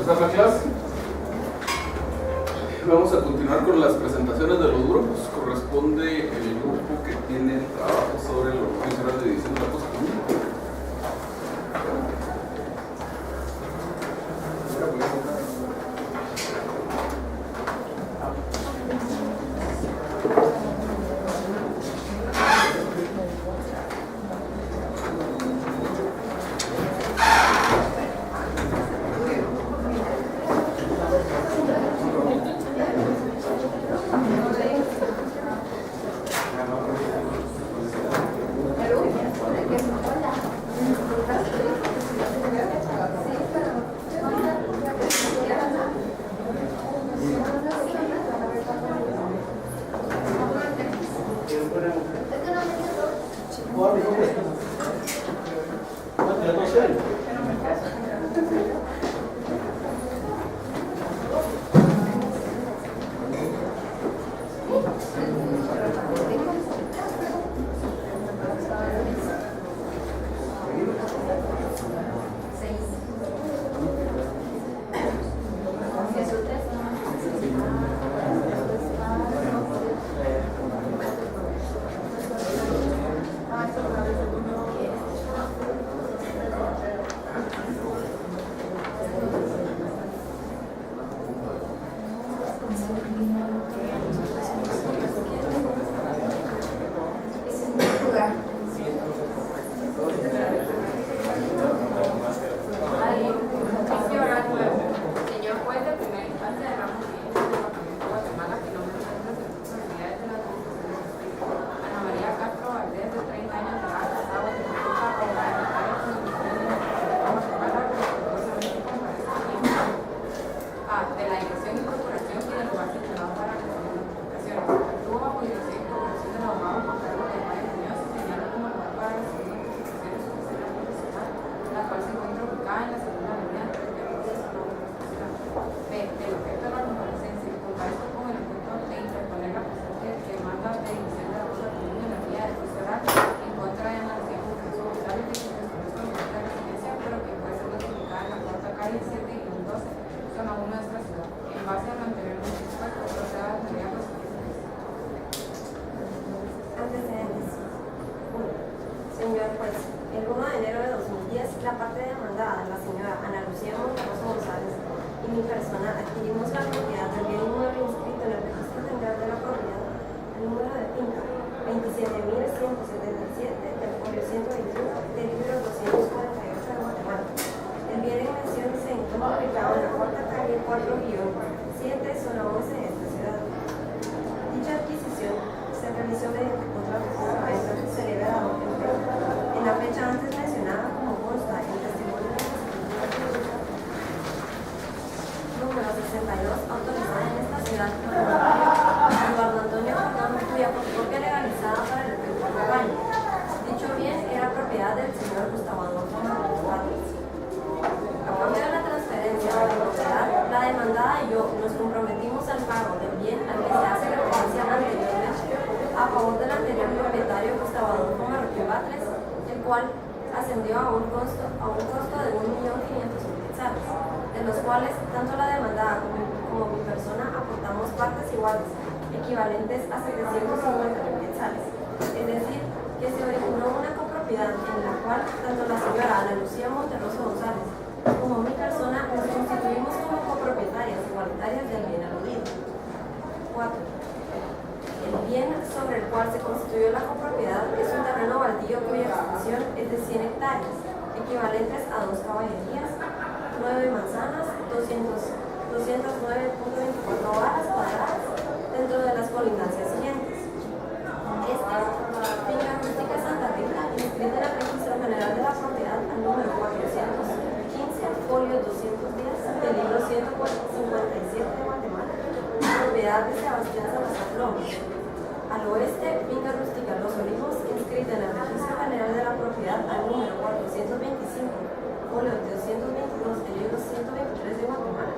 empezar la clase. Vamos a continuar con las presentaciones de los grupos. Corresponde el grupo que tiene trabajo sobre la organización de división de la cosa común. Equivalentes a 750.000 quetzales. Es decir, que se originó una copropiedad en la cual tanto la señora Ana Lucía Monterroso González como mi persona nos constituimos como copropietarias igualitarias del bien aludido. 4. El bien sobre el cual se constituyó la copropiedad es un terreno baldío cuya extensión es de 100 hectáreas, equivalentes a 2 caballerías, 9 manzanas, 209.24 varas cuadradas, dentro de las colindancias siguientes. Finca Rústica Santa Rita, inscrita en el Registro General de la Propiedad al número 415, folio 210, del libro 157 de Guatemala, propiedad de Sebastián Salazar Flores. Al oeste, Finca Rústica Los Olivos, inscrita en el Registro General de la Propiedad al número 425, folio 222, del libro 123 de Guatemala,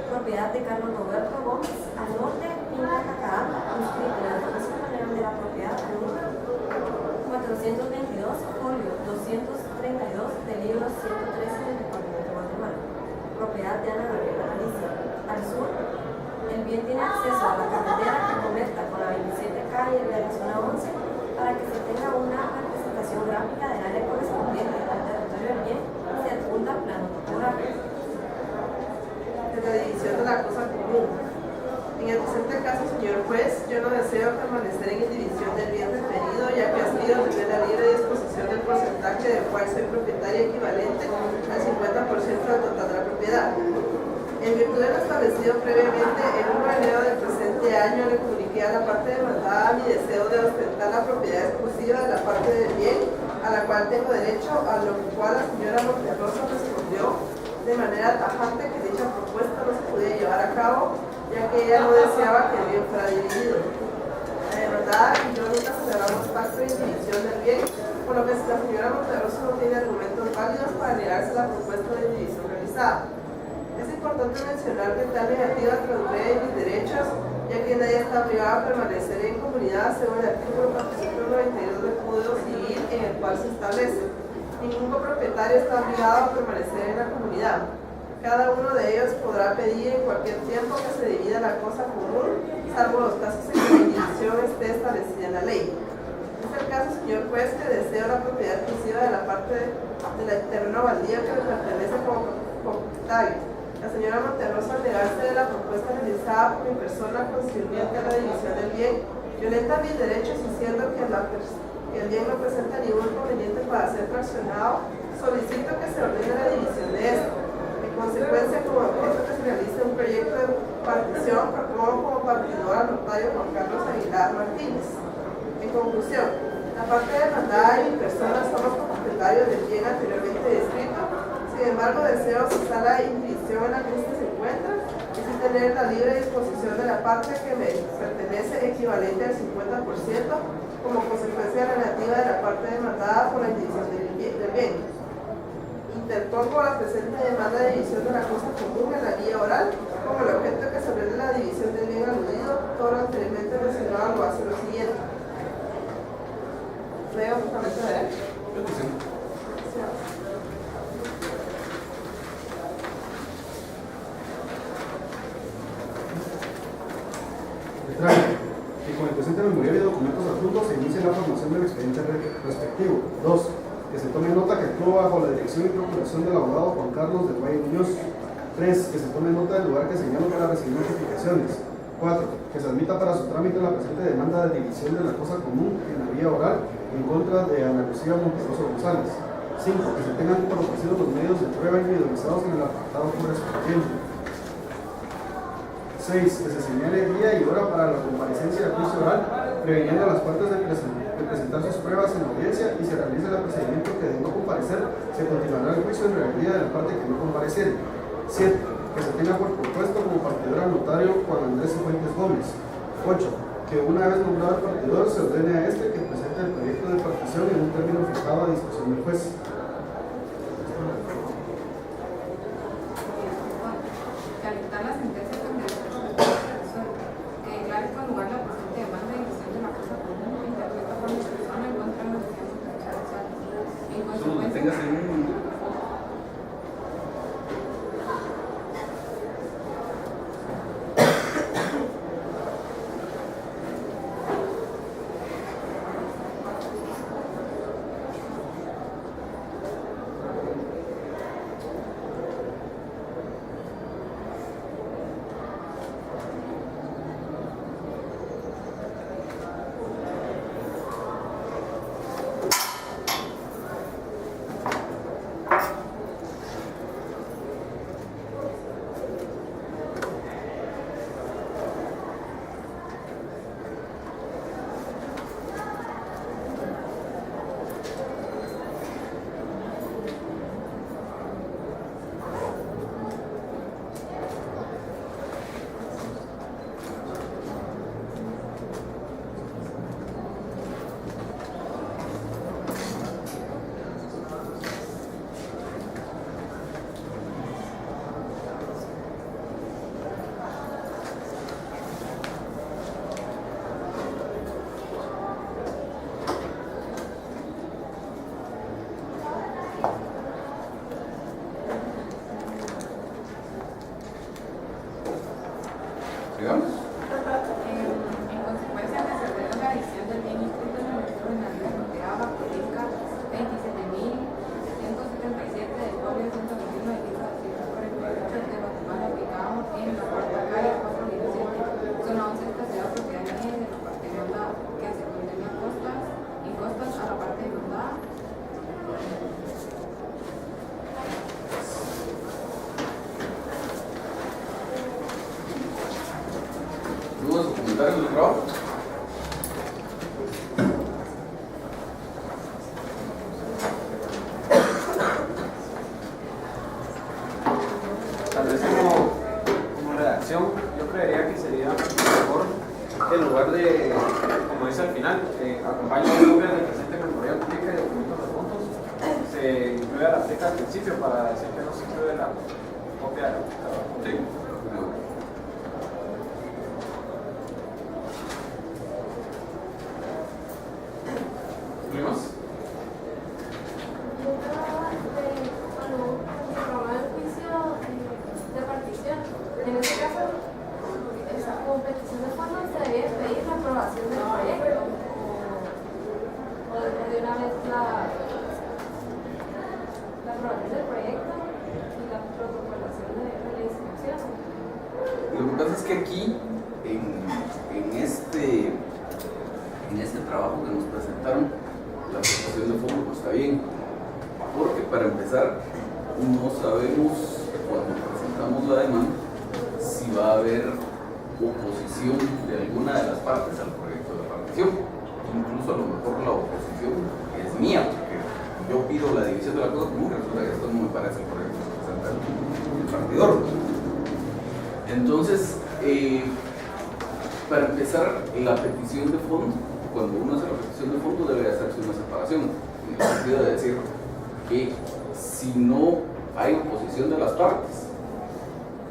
propiedad de Carlos Roberto Gómez. Al norte, Finca Cacaanda, inscrita en el Registro General de la Propiedad al número 422, folio 232, del libro 113 del Departamento de Guatemala. propiedad de Ana Gabriela Galicia. Al sur, el bien tiene acceso a la carretera que conecta con la 27 calle de la zona 11 para que se tenga una representación gráfica del área correspondiente al territorio del bien y se adjunta plano topográfico. De la división de la cosa común. En el presente caso, señor juez, yo no deseo permanecer en indivisión del bien referido, ya que aspiro a tener la libre disposición del porcentaje del cual soy propietaria equivalente al 50% del total de la propiedad. En virtud de lo establecido previamente, en un enero del presente año le comuniqué a la parte demandada mi deseo de ostentar la propiedad exclusiva de la parte del bien, a la cual tengo derecho, a lo cual la señora Monterrosa respondió de manera tajante que dicha propuesta no se podía llevar a cabo, ya que ella no deseaba que el bien fuera dividido. La demandada y yo nunca celebramos pacto de división del bien, por lo que la señora Monterrosa no tiene argumentos válidos para negarse la propuesta de división realizada. Es importante mencionar que tal negativa transgrede mis derechos, ya que nadie está obligado a permanecer en comunidad según el artículo 492 del Código Civil, en el cual se establece: ningún copropietario está obligado a permanecer en la comunidad. Cada uno de ellos podrá pedir en cualquier tiempo que se divida la cosa común, salvo los casos en que la división esté establecida en la ley. Es el caso, señor juez, que deseo la propiedad exclusiva de la parte de la terreno baldío que le pertenece como propietario. La señora Monterrosa, al negarse de la propuesta realizada por mi persona concerniente a la división del bien, violenta mis derechos diciendo que el bien no presenta ningún inconveniente para ser fraccionado. Solicito que se ordene la división de esto. En consecuencia, como objeto que se realice un proyecto de partición, propongo como partidor al notario Juan Carlos Aguilar Martínez. En conclusión, la parte demandada y mi persona somos propietarios del bien anteriormente descrito. Sin embargo, deseo cesar la indivisión en la que se encuentra y sin tener la libre disposición de la parte que me pertenece equivalente al 50% como consecuencia relativa de la parte demandada por la indivisión del bien. Interpongo la presente demanda de división de la cosa común en la vía oral como el objeto que se ordene la división del bien aludido. Todo lo anteriormente mencionado lo hace lo siguiente. Leo justamente de él. Que con el presente memorial y documentos adjuntos se inicie la formación del expediente respectivo. 2. Que se tome nota que actúa bajo la dirección y procuración del abogado Juan Carlos del Valle Muñoz. 3. Que se tome nota del lugar que señalo para recibir notificaciones. 4. Que se admita para su trámite la presente demanda de división de la cosa común en la vía oral en contra de Ana Lucía Monterrosa González. 5. Que se tengan por ofrecidos los medios de prueba individualizados en el apartado correspondiente. 6. Que se señale día y hora para la comparecencia del juicio oral, previniendo a las partes de presentar sus pruebas en audiencia, y se realice el procedimiento que de no comparecer, se continuará el juicio en rebeldía de la parte que no compareciere. 7. Que se tenga por propuesto como partidor al notario Juan Andrés Fuentes Gómez. 8. Que una vez nombrado el partidor, se ordene a este que presente el proyecto de partición en un término fijado a disposición del juez. Calificar la sentencia con derecho que declare con lugar la presente demanda de división de la cosa común interpuesta por mi persona en contra de los bienes sexuales. En Solo que tengas consecuencia, ahí un... ahorita al principio para decir que no se incluye la copia de la computadora. Sí. ¿Qué más? De partición. En este caso, esa competición de fondos se debe pedir la aprobación del proyecto o de una vez la aprobación del proyecto y la protocolación de la inscripción. Lo que pasa es que aquí, en este trabajo que nos presentaron, la aprobación de fondo pues, está bien, porque para empezar, no sabemos cuando presentamos la demanda si va a haber oposición de alguna de las partes al proyecto de partición. Incluso a lo mejor la oposición es mía, porque yo pido la división de la cosa común, resulta que esto no me parece el proyecto que presenta el partidor. Entonces, para empezar, la petición de fondo, cuando uno hace la petición de fondo debe hacerse una separación, en el sentido de decir que si no hay oposición de las partes,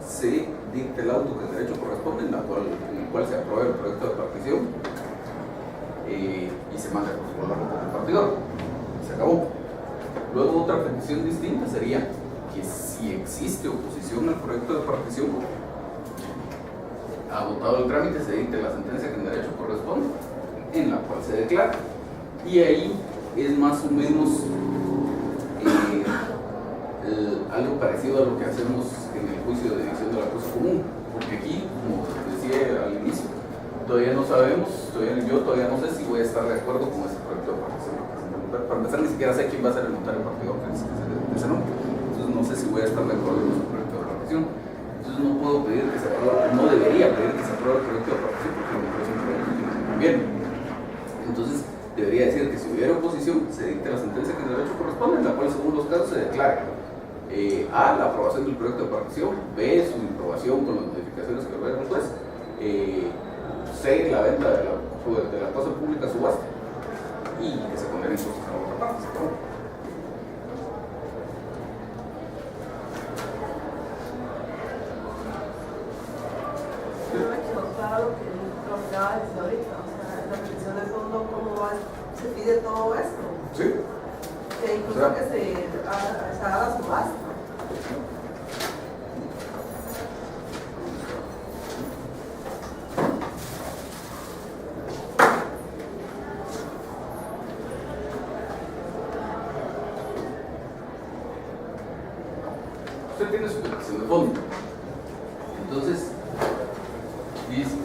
se dicta el auto que el derecho corresponde, en el cual se aprueba el proyecto de partición y se manda por la ruta del partidor. Se acabó. Luego otra petición distinta sería que si existe oposición al proyecto de partición, agotado el trámite, se dicte la sentencia que en derecho corresponde, en la cual se declara. Y ahí es más o menos algo parecido a lo que hacemos en el juicio de división de la cosa común, porque aquí, como decía al inicio, todavía no sabemos, yo todavía no sé si voy a estar de acuerdo con ese proyecto de partición. Para empezar, ni siquiera sé quién va a ser el notario partidor de ese nombre, entonces no sé si voy a estar de acuerdo con ese proyecto de partición. Entonces no puedo pedir que se apruebe, no debería pedir que se apruebe el proyecto de partición, porque a lo mejor es un proyecto que no me conviene. Entonces debería decir que si hubiera oposición, se dicte la sentencia que en derecho corresponde, en la cual según los casos se declara A, la aprobación del proyecto de partición, B, su aprobación con las modificaciones que vea el juez, C, la venta de la cosa pública a subasta y que se condene impuestos a la otra parte. No me quedó claro lo que acaba de decir ahorita, o sea, la petición de fondo, cómo se pide todo esto. Sí. Que incluso que se haga la subasta. Usted tiene su petición de fondo. Entonces, dice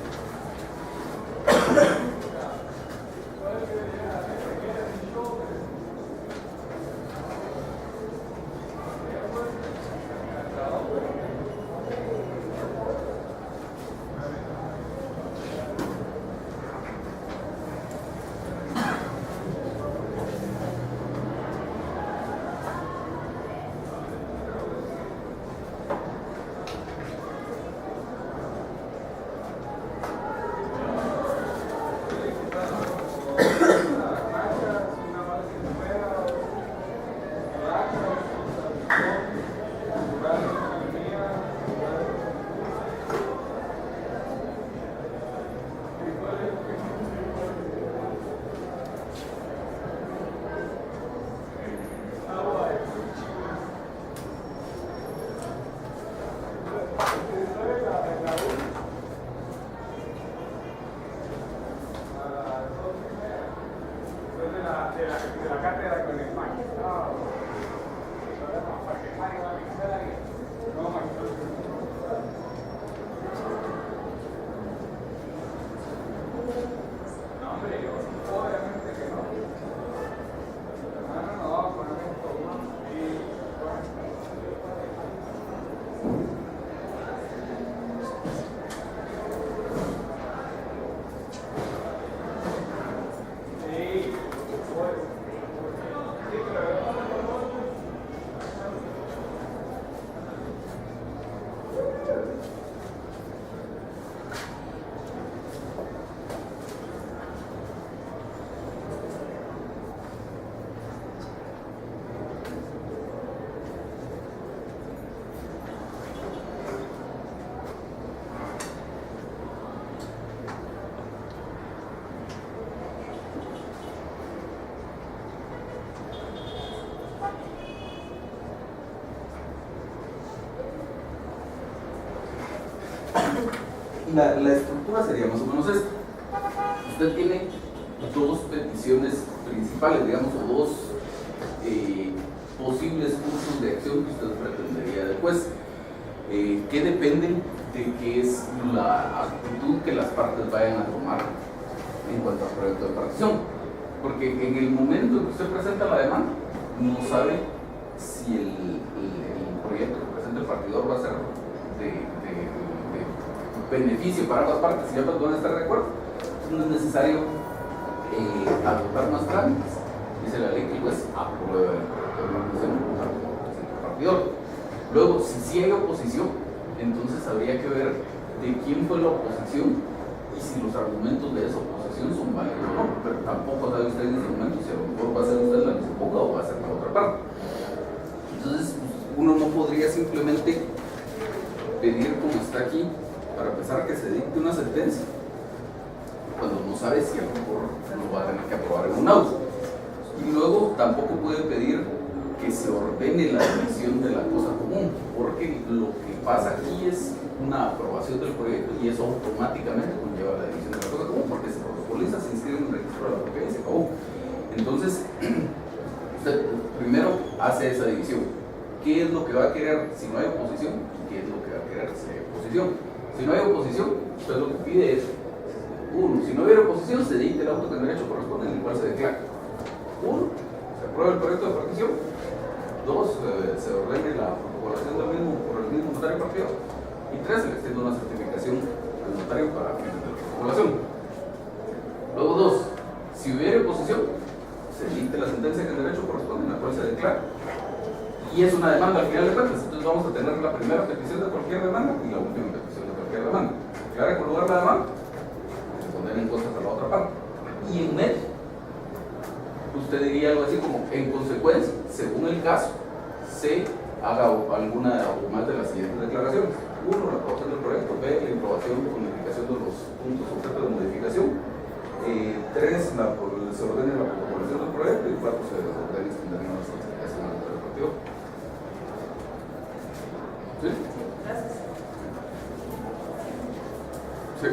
la estructura sería más o menos esta. Usted tiene dos peticiones principales, digamos, o dos posibles cursos de acción que usted pretendería del juez, que dependen de qué es la actitud que las partes vayan a tomar en cuanto al proyecto de partición. Porque en el momento en que usted presenta la demanda, no sabe si el proyecto que presenta el partidor va a ser de beneficio para ambas partes, si ambas van a estar de acuerdo. No es necesario adoptar más trámites. Dice la ley que el juez aprueba el proyecto de partición al partidor. Luego, si sí hay oposición, entonces habría que ver de quién fue la oposición y si los argumentos de esa oposición son válidos o no, pero tampoco sabe usted en ese momento si a lo mejor va a ser usted la que se oponga o va a ser la otra parte. Entonces, uno no podría simplemente pedir como está aquí para empezar que se dicte una sentencia cuando no sabe si a lo mejor lo va a tener que aprobar en un auto. Y luego tampoco puede pedir que se ordene la división de la cosa común, porque lo que pasa aquí es una aprobación del proyecto y eso automáticamente conlleva la división de la cosa común, porque se protocoliza, se inscribe en el registro de la propiedad y se acabó. Entonces, usted primero hace esa división. ¿Qué es lo que va a querer si no hay oposición? ¿Qué es lo que va a querer si hay oposición? Si no hay oposición, usted lo que pide es, uno, si no hubiera oposición, se dicte el auto que el derecho corresponde en el cual se declara. Uno, se aprueba el proyecto de partición. Dos, se ordene la protocolación del mismo por el mismo notario partido. Y tres, se le extiende una certificación al notario para fines de la protocolación. Luego dos, si hubiera oposición, se dicte la sentencia que el derecho corresponde en la cual se declara. Y es una demanda al final de cuentas. Entonces vamos a tener la primera petición de cualquier demanda y la última petición de cualquier demanda. Declara con lugar la demanda, responder en cosas a la otra parte. Y en medio, usted diría algo así como, en consecuencia, según el caso, se haga alguna o más de las siguientes declaraciones. Uno, la aprobación del proyecto. B, la aprobación con indicación de los puntos objeto de modificación. Tres, se ordene la protocolación del proyecto. Y cuatro, se ordene extender una certificación al partido. ¿Sí? Gracias. Sí.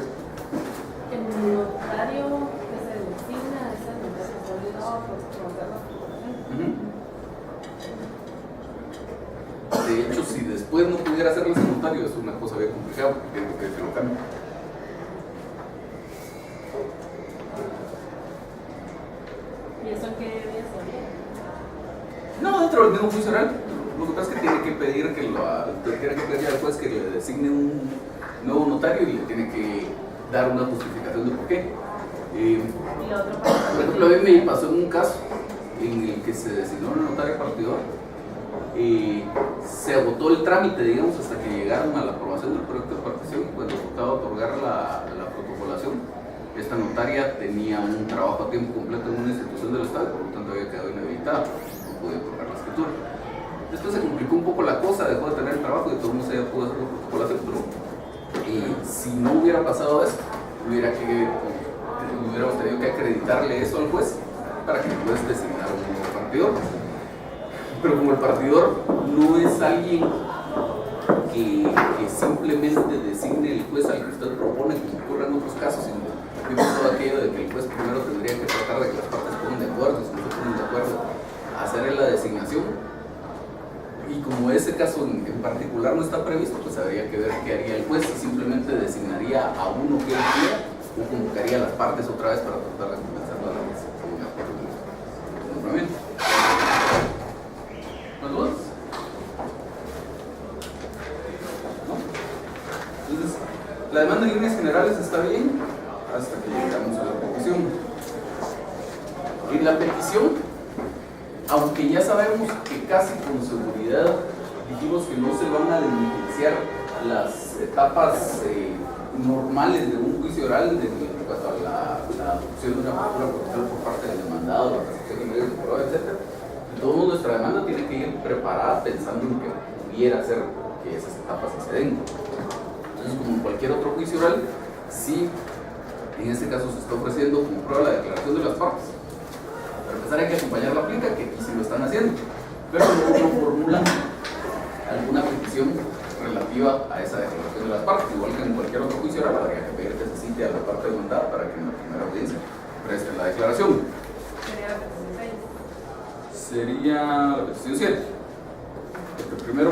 El notario que se designa es el notario obligado a promover la protocolación. De hecho, si después no pudiera hacerlo ese notario, es una cosa bien complicada porque tiene que lo cambie. ¿Y eso qué debe ser? No, dentro del mismo juicio oral. Lo que pasa es que tiene que pedir que al juez que le designe un nuevo notario y le tiene que dar una justificación de por qué. ¿Y la otra parte? Por ejemplo, a mí me pasó en un caso en el que se designó un notario partidor. Se agotó el trámite, digamos, hasta que llegaron a la aprobación del proyecto de partición y cuando tocaba otorgar la protocolación, esta notaria tenía un trabajo a tiempo completo en una institución del Estado y por lo tanto había quedado inhabilitada, no podía otorgar la escritura. Después se complicó un poco la cosa, dejó de tener el trabajo y todo el mundo se pudo hacer la protocolación, pero si no hubiera pasado eso, hubiéramos tenido que acreditarle eso al juez para que el juez designara un nuevo partidor. Pero como el partidor no es alguien que simplemente designe el juez al que usted propone, como ocurre en otros casos, sino vimos todo aquello de que el juez primero tendría que tratar de que las partes se pongan de acuerdo, si no se ponen de acuerdo, hacer la designación. Y como ese caso en particular no está previsto, pues habría que ver qué haría el juez, si simplemente designaría a uno que él quiera o convocaría a las partes otra vez para tratar de convencerla a la que se ponga de acuerdo en el nombramiento. ¿Más dudas? ¿No? Entonces, la demanda en líneas generales está bien hasta que llegamos a la petición. En la petición, aunque ya sabemos que casi con seguridad dijimos que no se van a diligenciar las etapas normales de un juicio oral en cuanto a la adopción de una postura procesal por parte del demandado, la recepción de medios de prueba, etc. Todo nuestra demanda tiene que ir preparada pensando en que pudiera ser que esas etapas se den. Entonces, como en cualquier otro juicio oral, sí, en este caso se está ofreciendo como prueba la declaración de las partes. Para empezar hay que acompañar la finca, que aquí sí lo están haciendo, pero luego no formulan alguna petición relativa a esa declaración de las partes. Igual que en cualquier otro juicio oral, habría que pedir que se cite a la parte demandada para que en la primera audiencia preste la declaración. Sería la petición 6. Sería la petición 7. Porque primero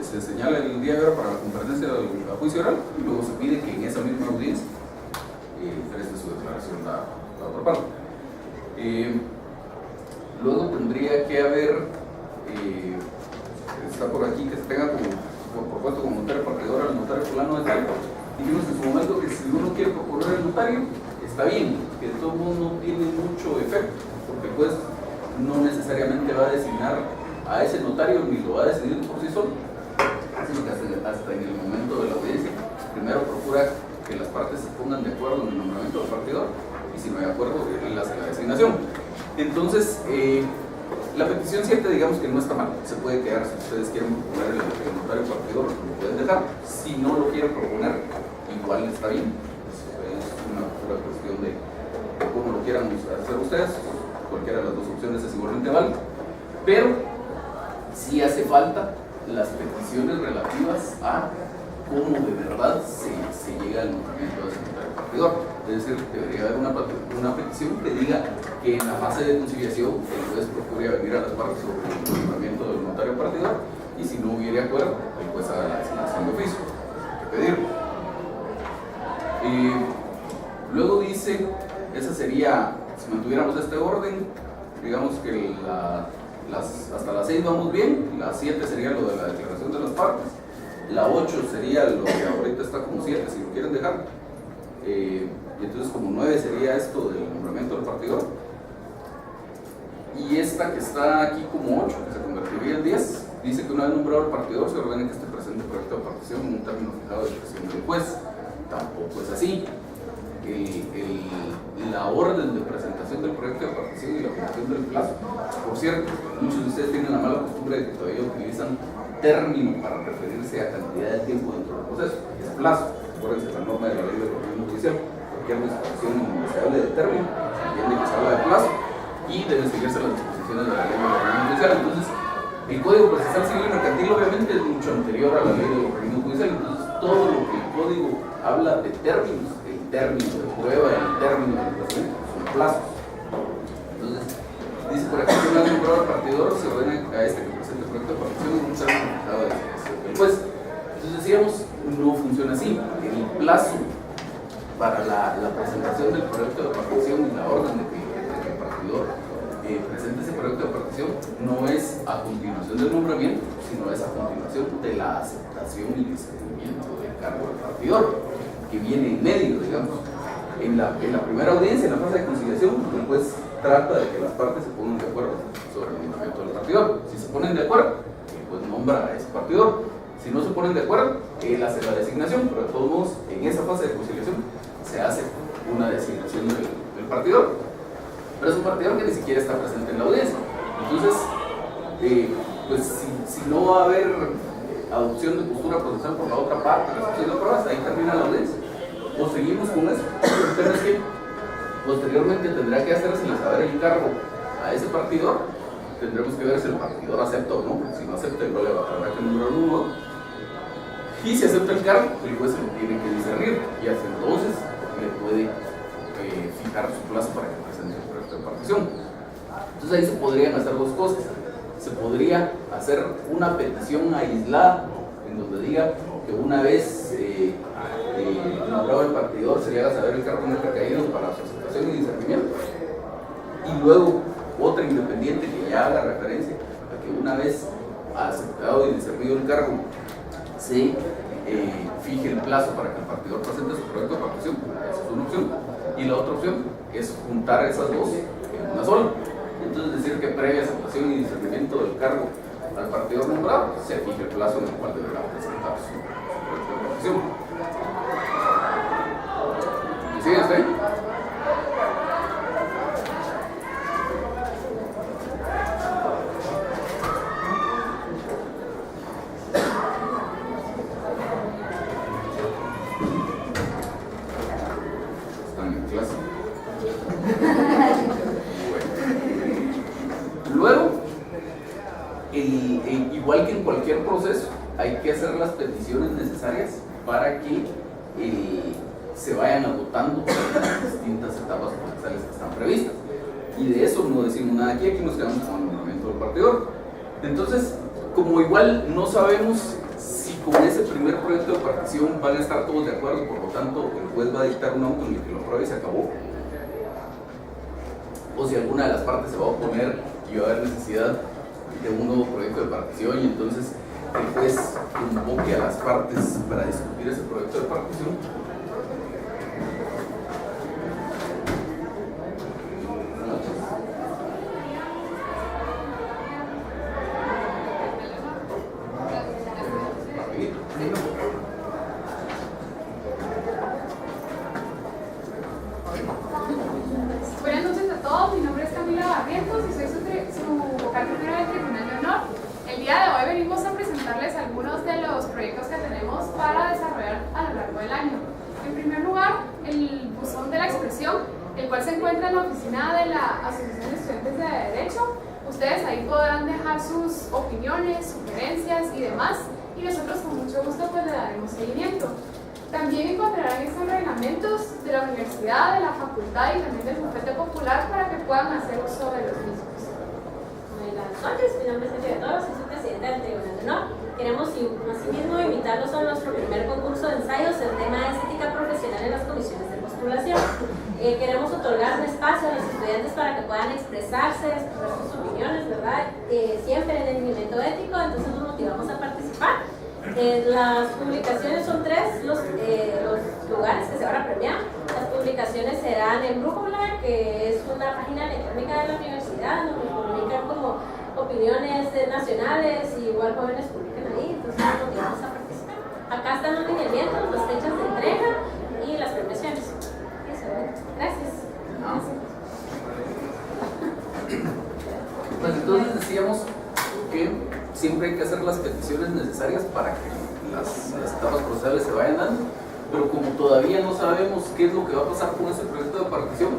se señala el día de hora para la comparecencia del juicio oral y luego se pide que en esa misma audiencia preste su declaración la otra parte. Luego tendría que haber, está por aquí, que se tenga como propuesto como notario partidor al notario fulano de tal. Dijimos en su momento que si uno quiere proponer el notario, está bien, que de todo modo no tiene mucho efecto, porque pues no necesariamente va a designar a ese notario ni lo va a decidir por sí solo, sino que hasta en el momento de la audiencia, primero procura que las partes se pongan de acuerdo en el nombramiento del partidor, y si no hay acuerdo, él hace la designación. Entonces, la petición 7, digamos que no está mal, se puede quedar. Si ustedes quieren proponer el notario partidor, lo pueden dejar. Si no lo quieren proponer, igual está bien. Es una pura cuestión de cómo lo quieran hacer ustedes. Cualquiera de las dos opciones es igualmente válida. Pero sí hace falta las peticiones relativas a cómo de verdad se llega al nombramiento de ese notario partidor. Es decir, debería haber una petición que diga que en la fase de conciliación el juez procure venir a las partes sobre el nombramiento del notario partidor, y si no hubiera acuerdo, el juez haga la designación de oficio. Hay que pedirlo. Luego dice, esa sería, si mantuviéramos este orden, digamos que hasta las 6 vamos bien, la 7 sería lo de la declaración de las partes, la 8 sería lo que ahorita está como 7, si lo quieren dejar, y entonces como 9 sería esto del nombramiento del partidor, y esta que está aquí como 8, que se convertiría en 10, dice que una vez nombrado el partidor se ordena que esté presente el proyecto de partición en un término fijado de expresión del juez. Tampoco es así. La orden de presentación del proyecto de partición y la fijación del plazo. Por cierto, muchos de ustedes tienen la mala costumbre de que todavía utilizan término para referirse a cantidad de tiempo dentro del proceso. Es plazo. Acuérdense la norma de la ley del organismo judicial. Cualquier disposición en donde se hable de término, se entiende que se habla de plazo y deben seguirse las disposiciones de la ley del organismo judicial. Entonces, el Código Procesal Civil y Mercantil obviamente es mucho anterior a la ley del organismo judicial. Entonces, todo lo que el Código habla de términos, el término de prueba, el término de procedimiento, son plazos. Entonces, dice por aquí que una vez nombrado al partidor se ordena a este que presente el proyecto de partición en un término fijado de expresión del juez. Entonces decíamos, no funciona así. El plazo para la presentación del proyecto de partición y la orden de que el partidor presente ese proyecto de partición no es a continuación del nombramiento, sino es a continuación de la aceptación y discernimiento del cargo del partidor, que viene en medio, digamos. En la primera audiencia, en la fase de conciliación, el juez trata de que las partes se pongan de acuerdo sobre el nombramiento del partidor. Si se ponen de acuerdo, el juez nombra a ese partidor. Si no se ponen de acuerdo, él hace la designación, pero de todos modos, en esa fase de conciliación se hace una designación del partidor. Pero es un partidor que ni siquiera está presente en la audiencia. Entonces, pues si no va a haber adopción de postura procesal por la otra parte, la adopción de pruebas, ahí termina la audiencia. O seguimos con eso. El tema es que posteriormente tendrá que hacérsele saber el cargo a ese partidor. Tendremos que ver si el partidor acepta o no. Si no acepta, el problema habrá que nombrar uno. Y si acepta el cargo, el juez se lo tiene que discernir. Y hasta entonces le puede fijar su plazo para que presente el proyecto de partición. Entonces ahí se podrían hacer dos cosas. Se podría hacer una petición aislada en donde diga que una vez nombrado el partidor se le haga saber el cargo en el recaído para su aceptación y discernimiento, y luego otra independiente que ya haga referencia a que una vez aceptado y discernido el cargo se fije el plazo para que el partidor presente su proyecto de partición. Esa es una opción. Y la otra opción es juntar esas dos en una sola. Entonces decir que previa aceptación y discernimiento del cargo al partidor nombrado se fije el plazo en el cual deberá presentar su proyecto de partición. ¿Sí? ¿Está ahí? Están en clase. Bueno. Luego, igual que en cualquier proceso, hay que hacer las peticiones necesarias para que se vayan agotando las distintas etapas procesales que están previstas. Y de eso no decimos nada aquí nos quedamos con el nombramiento del partidor. Entonces, como igual no sabemos si con ese primer proyecto de partición van a estar todos de acuerdo, por lo tanto el juez va a dictar un auto en el que lo apruebe y se acabó, o si alguna de las partes se va a oponer y va a haber necesidad de un nuevo proyecto de partición y entonces el juez convoque a las partes para discutir ese proyecto de partición. Buenas noches a todos, mi nombre es Camila Barrientos y soy su vocal primero del Tribunal de Honor. El día de hoy venimos a presentarles algunos de los proyectos que tenemos para desarrollar a lo largo del año. En primer lugar, el buzón de la expresión, el cual se encuentra en la oficina de la Asociación de Estudiantes de Derecho. Ustedes ahí podrán dejar sus opiniones, sugerencias y demás, y nosotros con mucho gusto pues le daremos seguimiento. También encontrarán estos reglamentos de la universidad, de la facultad y también del bufete popular para que puedan hacer uso de los mismos. Buenas noches, mi nombre es Elia Toro, soy su presidenta del Tribunal de Honor. Queremos asimismo invitarlos a nuestro primer concurso de ensayos. El tema es ética profesional en las comisiones de postulación. Queremos otorgar un espacio a los estudiantes para que puedan expresarse, expresar sus opiniones, ¿verdad? Siempre en el nivel ético, entonces los motivamos a participar. Las publicaciones son 3 los lugares que se van a premiar. Las publicaciones serán en Brújula, que es una página electrónica de la universidad, donde publican como opiniones nacionales y igual jóvenes publican ahí, entonces nos motivamos a participar. Acá están los lineamientos, las fechas de entrega y las premiaciones. Eso, gracias. Pues entonces decíamos que siempre hay que hacer las peticiones necesarias para que las etapas procesales se vayan dando, pero como todavía no sabemos qué es lo que va a pasar con ese proyecto de partición,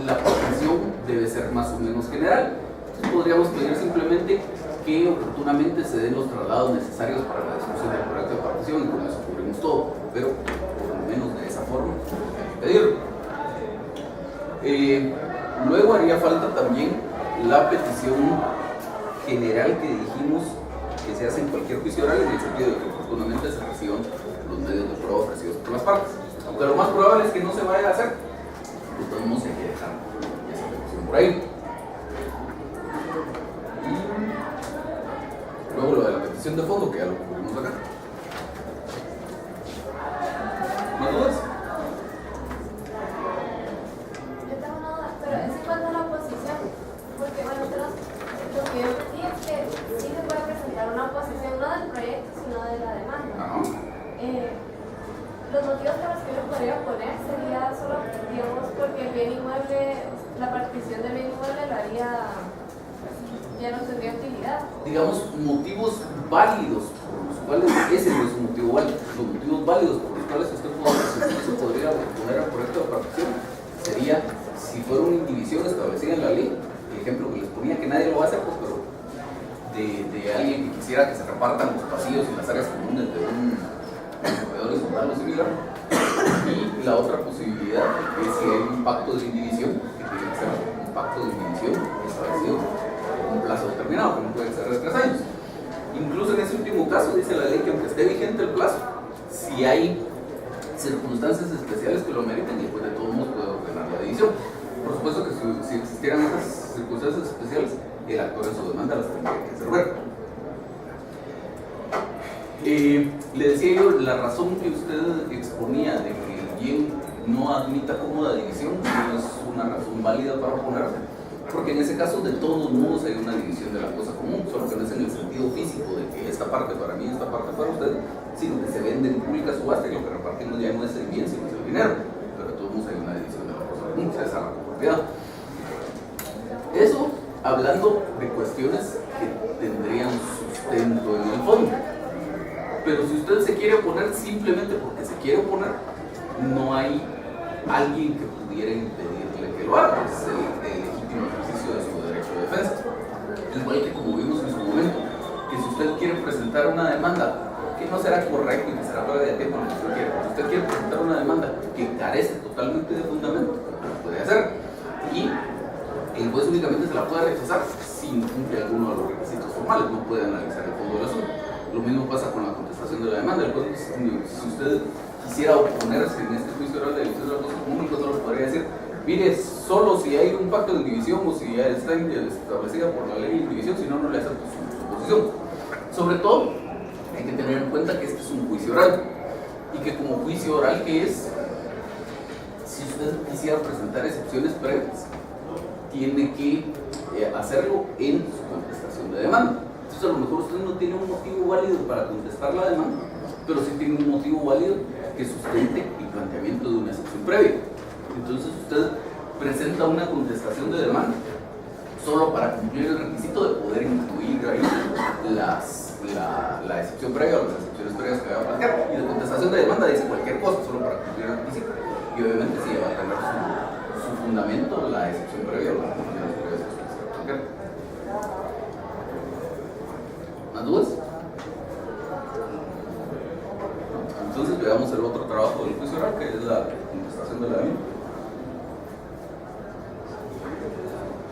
la petición debe ser más o menos general. Entonces podríamos pedir simplemente que oportunamente se den los traslados necesarios para la discusión del proyecto de partición y con eso cubrimos todo, pero por lo menos de esa forma hay que pedirlo. Luego haría falta también la petición general que dijimos que se hace en cualquier juicio oral, en el sentido de que oportunamente se reciban los medios de prueba ofrecidos por las partes, aunque lo más probable es que no se vaya a hacer. De todos modos hay que dejar esa petición por ahí. Y luego lo de la petición de fondo, que ya lo cubrimos acá. ¿Más dudas? Yo tengo una duda, pero es en cuanto a la oposición, porque bueno, nosotros lo que yo entendí es que sí se puede presentar una oposición, no del proyecto, sino de la demanda. Los motivos por los que yo podría oponer sería solo, digamos, porque el bien inmueble, la partición del bien inmueble lo haría, ya no tendría utilidad. Digamos, motivos válidos por los cuales, ese no es un motivo válido, los motivos válidos por los cuales usted se podría oponer al proyecto de partición sería si fuera una indivisión establecida en la ley, el ejemplo que les ponía, que nadie lo va a hacer, pues, pero de alguien que quisiera que se repartan los pasillos y las áreas comunes de un corredor horizontal o similar. Y la otra posibilidad es si hay un pacto de indivisión, que tiene que ser un pacto de indivisión establecido por un plazo determinado, que no puede ser de 3 años. Incluso en ese último caso dice la ley que aunque esté vigente el plazo, si hay circunstancias especiales que lo meriten, y pues de todos modos puede ordenar la división. Por supuesto que si existieran esas circunstancias especiales, el actor en su demanda las tendría que hacer ver. Le decía yo, la razón que usted exponía de que el bien no admita cómoda división no es una razón válida para oponerse, porque en ese caso de todos modos hay una división de la cosa común, solo que no es en el sentido físico de que esta parte para mí, esta parte para usted, sino que se vende en pública subasta y lo que repartimos ya no es el bien, sino es el dinero, pero de todos modos hay una división de la cosa común, se esa la propiedad. Eso hablando de cuestiones que tendrían sustento en el fondo. Pero si usted se quiere oponer simplemente porque se quiere oponer, no hay alguien que pudiera impedirle que lo haga. Es el legítimo ejercicio de su derecho de defensa. Igual que como vimos en su momento, que si usted quiere presentar presentar una demanda que no será correcto y que será fuera de tiempo lo que usted quiere. Si usted quiere presentar una demanda que carece totalmente de fundamento, lo puede hacer. Y el juez únicamente se la puede rechazar si no cumple alguno de los requisitos formales, no puede analizar el fondo del asunto. Lo mismo pasa con la contestación de la demanda. El juez, si usted quisiera oponerse en este juicio oral de división de la cosa común, el juez no lo podría decir, mire, solo si hay un pacto de división o si ya está establecida por la ley de división, si no, no le acepto su posición. Sobre todo, hay que tener en cuenta que este es un juicio oral y que como juicio oral que es, si usted quisiera presentar excepciones previas, tiene que hacerlo en su contestación de demanda. Entonces a lo mejor usted no tiene un motivo válido para contestar la demanda, pero sí tiene un motivo válido que sustente el planteamiento de una excepción previa. Entonces usted presenta una contestación de demanda solo para cumplir el requisito de poder incluir ahí la excepción previa o las excepciones previas que va a plantear. Y la contestación de demanda dice cualquier cosa solo para cumplir el requisito. Y obviamente sí va a tener su fundamento la excepción previa o las excepciones previas que usted está planteando. ¿Más dudas? Entonces veamos el otro trabajo del juicio oral, que es la contestación de la demanda.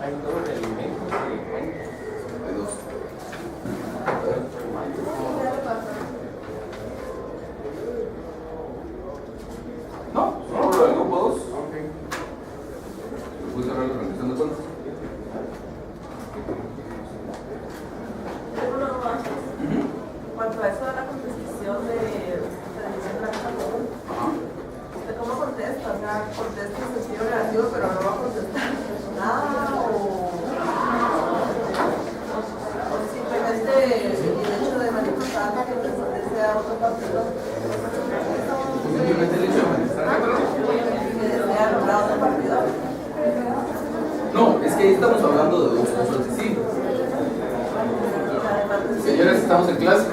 Hay dos elementos que Hay dos. No, solo el grupo 2. El juicio oral de rendición de cuentas. Tengo una duda. En cuanto a eso de la contestación de división de la cosa común, ¿usted cómo contesta? O sea, contesta en sentido negativo, pero no va a contestar nada o simplemente el hecho de manifestar que pertenece a otro partido. Simplemente el hecho de manifestar Que desea lograr otro partido. No, es que ahí estamos hablando de dos cosas distintas. Señores, estamos en clase.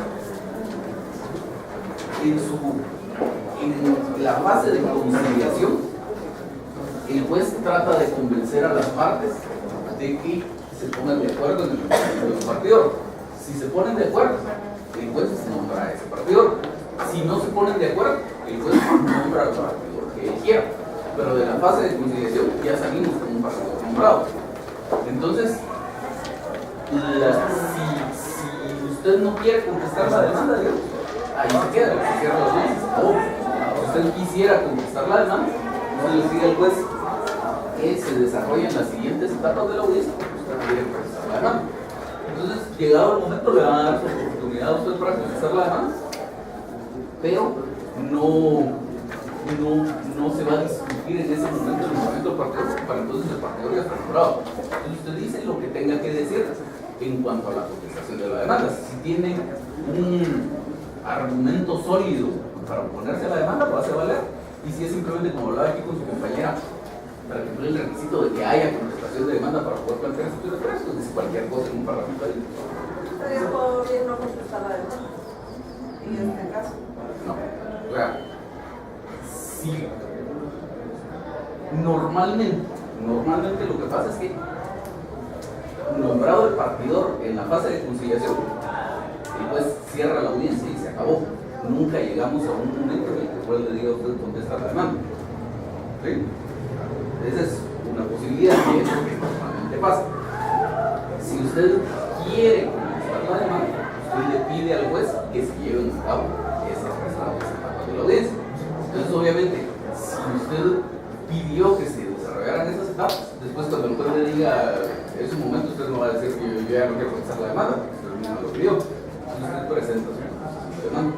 En la fase de conciliación, el juez trata de convencer a las partes de que se pongan de acuerdo en el nombramiento del partidor. Si se ponen de acuerdo, el juez nombra a ese partidor. Si no se ponen de acuerdo, el juez nombra al partidor que él quiera. Pero de la fase de conciliación ya salimos con un partidor nombrado. Entonces, si usted no quiere contestar la demanda, digamos, ahí se queda, se cierra las audiencias. O si usted quisiera contestar la demanda, usted le pide al juez que se desarrollen las siguientes etapas de la audiencia porque usted quiere contestar la demanda. Entonces, llegado el momento, le van a dar su oportunidad a usted para contestar la demanda, pero no se va a discutir en ese momento el nombramiento del partido, porque para entonces el partido ya está nombrado. Entonces, usted dice lo que tenga que decir en cuanto a la contestación de la demanda. Si tiene un argumento sólido para oponerse a la demanda, lo hace valer. Y si es simplemente, como hablaba aquí con su compañera, para cumplir el requisito de que haya contestación de demanda para poder plantear excepciones previas, pues dice cualquier cosa en un párrafo ahí. ¿Ustedes puedo bien no contestar la demanda? En este caso. No, o sea, sí. Normalmente lo que pasa es que, nombrado el partidor en la fase de conciliación, el juez cierra la audiencia y se acabó. Nunca llegamos a un momento en el que el juez le diga a usted contesta la demanda. ¿Sí? Esa es una posibilidad que es lo que normalmente pasa. Si usted quiere contestar la demanda, usted le pide al juez que se lleven a cabo esas etapas de la audiencia. Entonces, obviamente, si usted pidió que se desarrollaran esas etapas, después cuando el juez le diga en su momento, usted no va a decir que yo ya no quiero contestar la demanda, porque usted mismo lo pidió. Entonces usted presenta su demanda.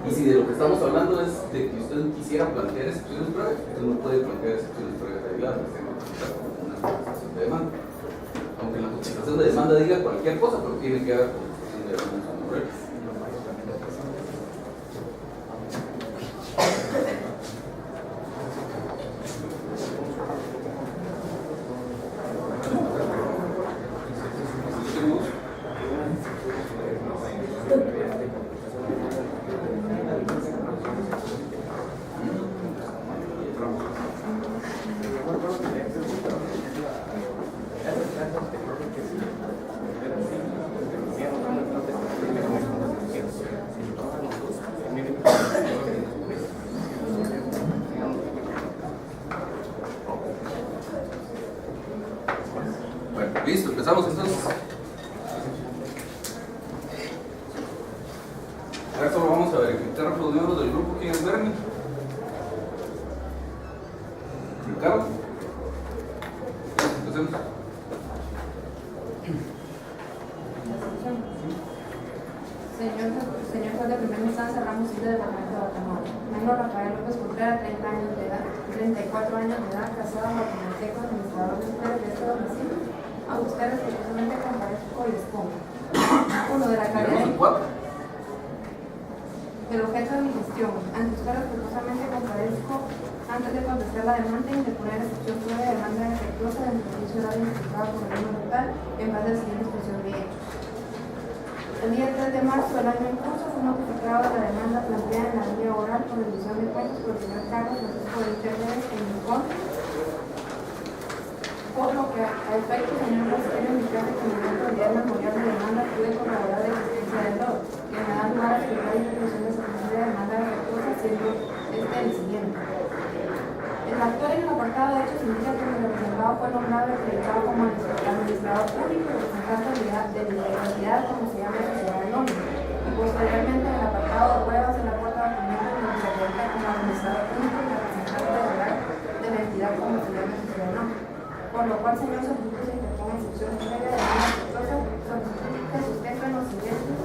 Y si de lo que estamos hablando es de que usted quisiera plantear excepciones previas, usted no puede plantear excepciones previas de la una contestación de demanda. Aunque la contestación de demanda diga cualquier cosa, pero tiene que haber contestación de demanda en su nombre. Listo, empezamos entonces. Ahora solo vamos a verificar a los miembros del grupo. ¿Quién es Bernie? Ricardo. Empecemos. Señor juez de primera instancia, Ramos del Departamento de Guatemala. Mengo Rafael López Contreras, 30 años de edad, 34 años de edad, casado, guatemalteco, administrador de empleo de este domicilio. A usted respetuosamente comparezco y expongo. 1. De la calidad del objeto de mi gestión. Ante usted respetuosamente comparezco antes de contestar la demanda y de poner excepción sobre la demanda defectuosa del servicio oral identificado por el número local en base a la siguiente expresión de hechos. El día 3 de marzo del año en curso fue notificado de la demanda planteada en la vía oral por rendición de cuentas por el señor Carlos Francisco de Pérez en mi contra, por lo que a efecto señor Rastrero indicó que en el día memorial de demanda pude corroborar la existencia del error, que me da lugar a explicar la interpretación de esa demanda defectuosa, siendo este el siguiente. El actor en el apartado de hechos indica que el representado fue nombrado y acreditado como administrador público y representante de la legalidad, como se llama la sociedad de nombre. Y posteriormente en el apartado de pruebas en la cuarta documento donde se cuenta como administrador público y representante legal de la entidad como se llama la sociedad de nombre. Por lo cual, señor, solicito se interponga instrucción previa de una exitosa, solicito que sustento en los siguientes.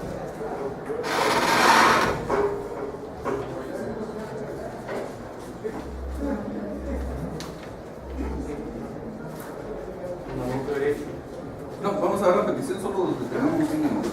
No, vamos a ver la petición solo los que tenemos un minuto.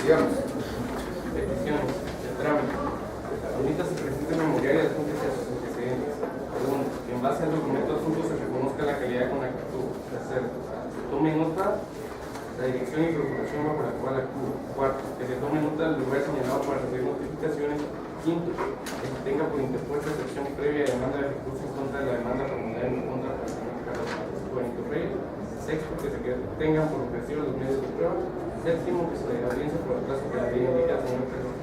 Sigamos. Peticiones. El trámite. Ahorita se presenta memorial y adjunte a sus antecedentes. Segundo, que en base al documento adjunto se reconozca la calidad con la que actúa. Tercero, se tome nota la dirección y procuración bajo la cual actúa. Cuarto, que se tome nota del lugar señalado para recibir notificaciones. Quinto, que se tenga por interpuesta excepción previa de demanda de recursos en contra de la demanda formulada en contra del señor Carlos Francisco Benito Reyes. Sexto, que se tengan por ofrecido los medios de prueba. Séptimo, que se le audiencia por el plazo que la ley indica al señor Carlos.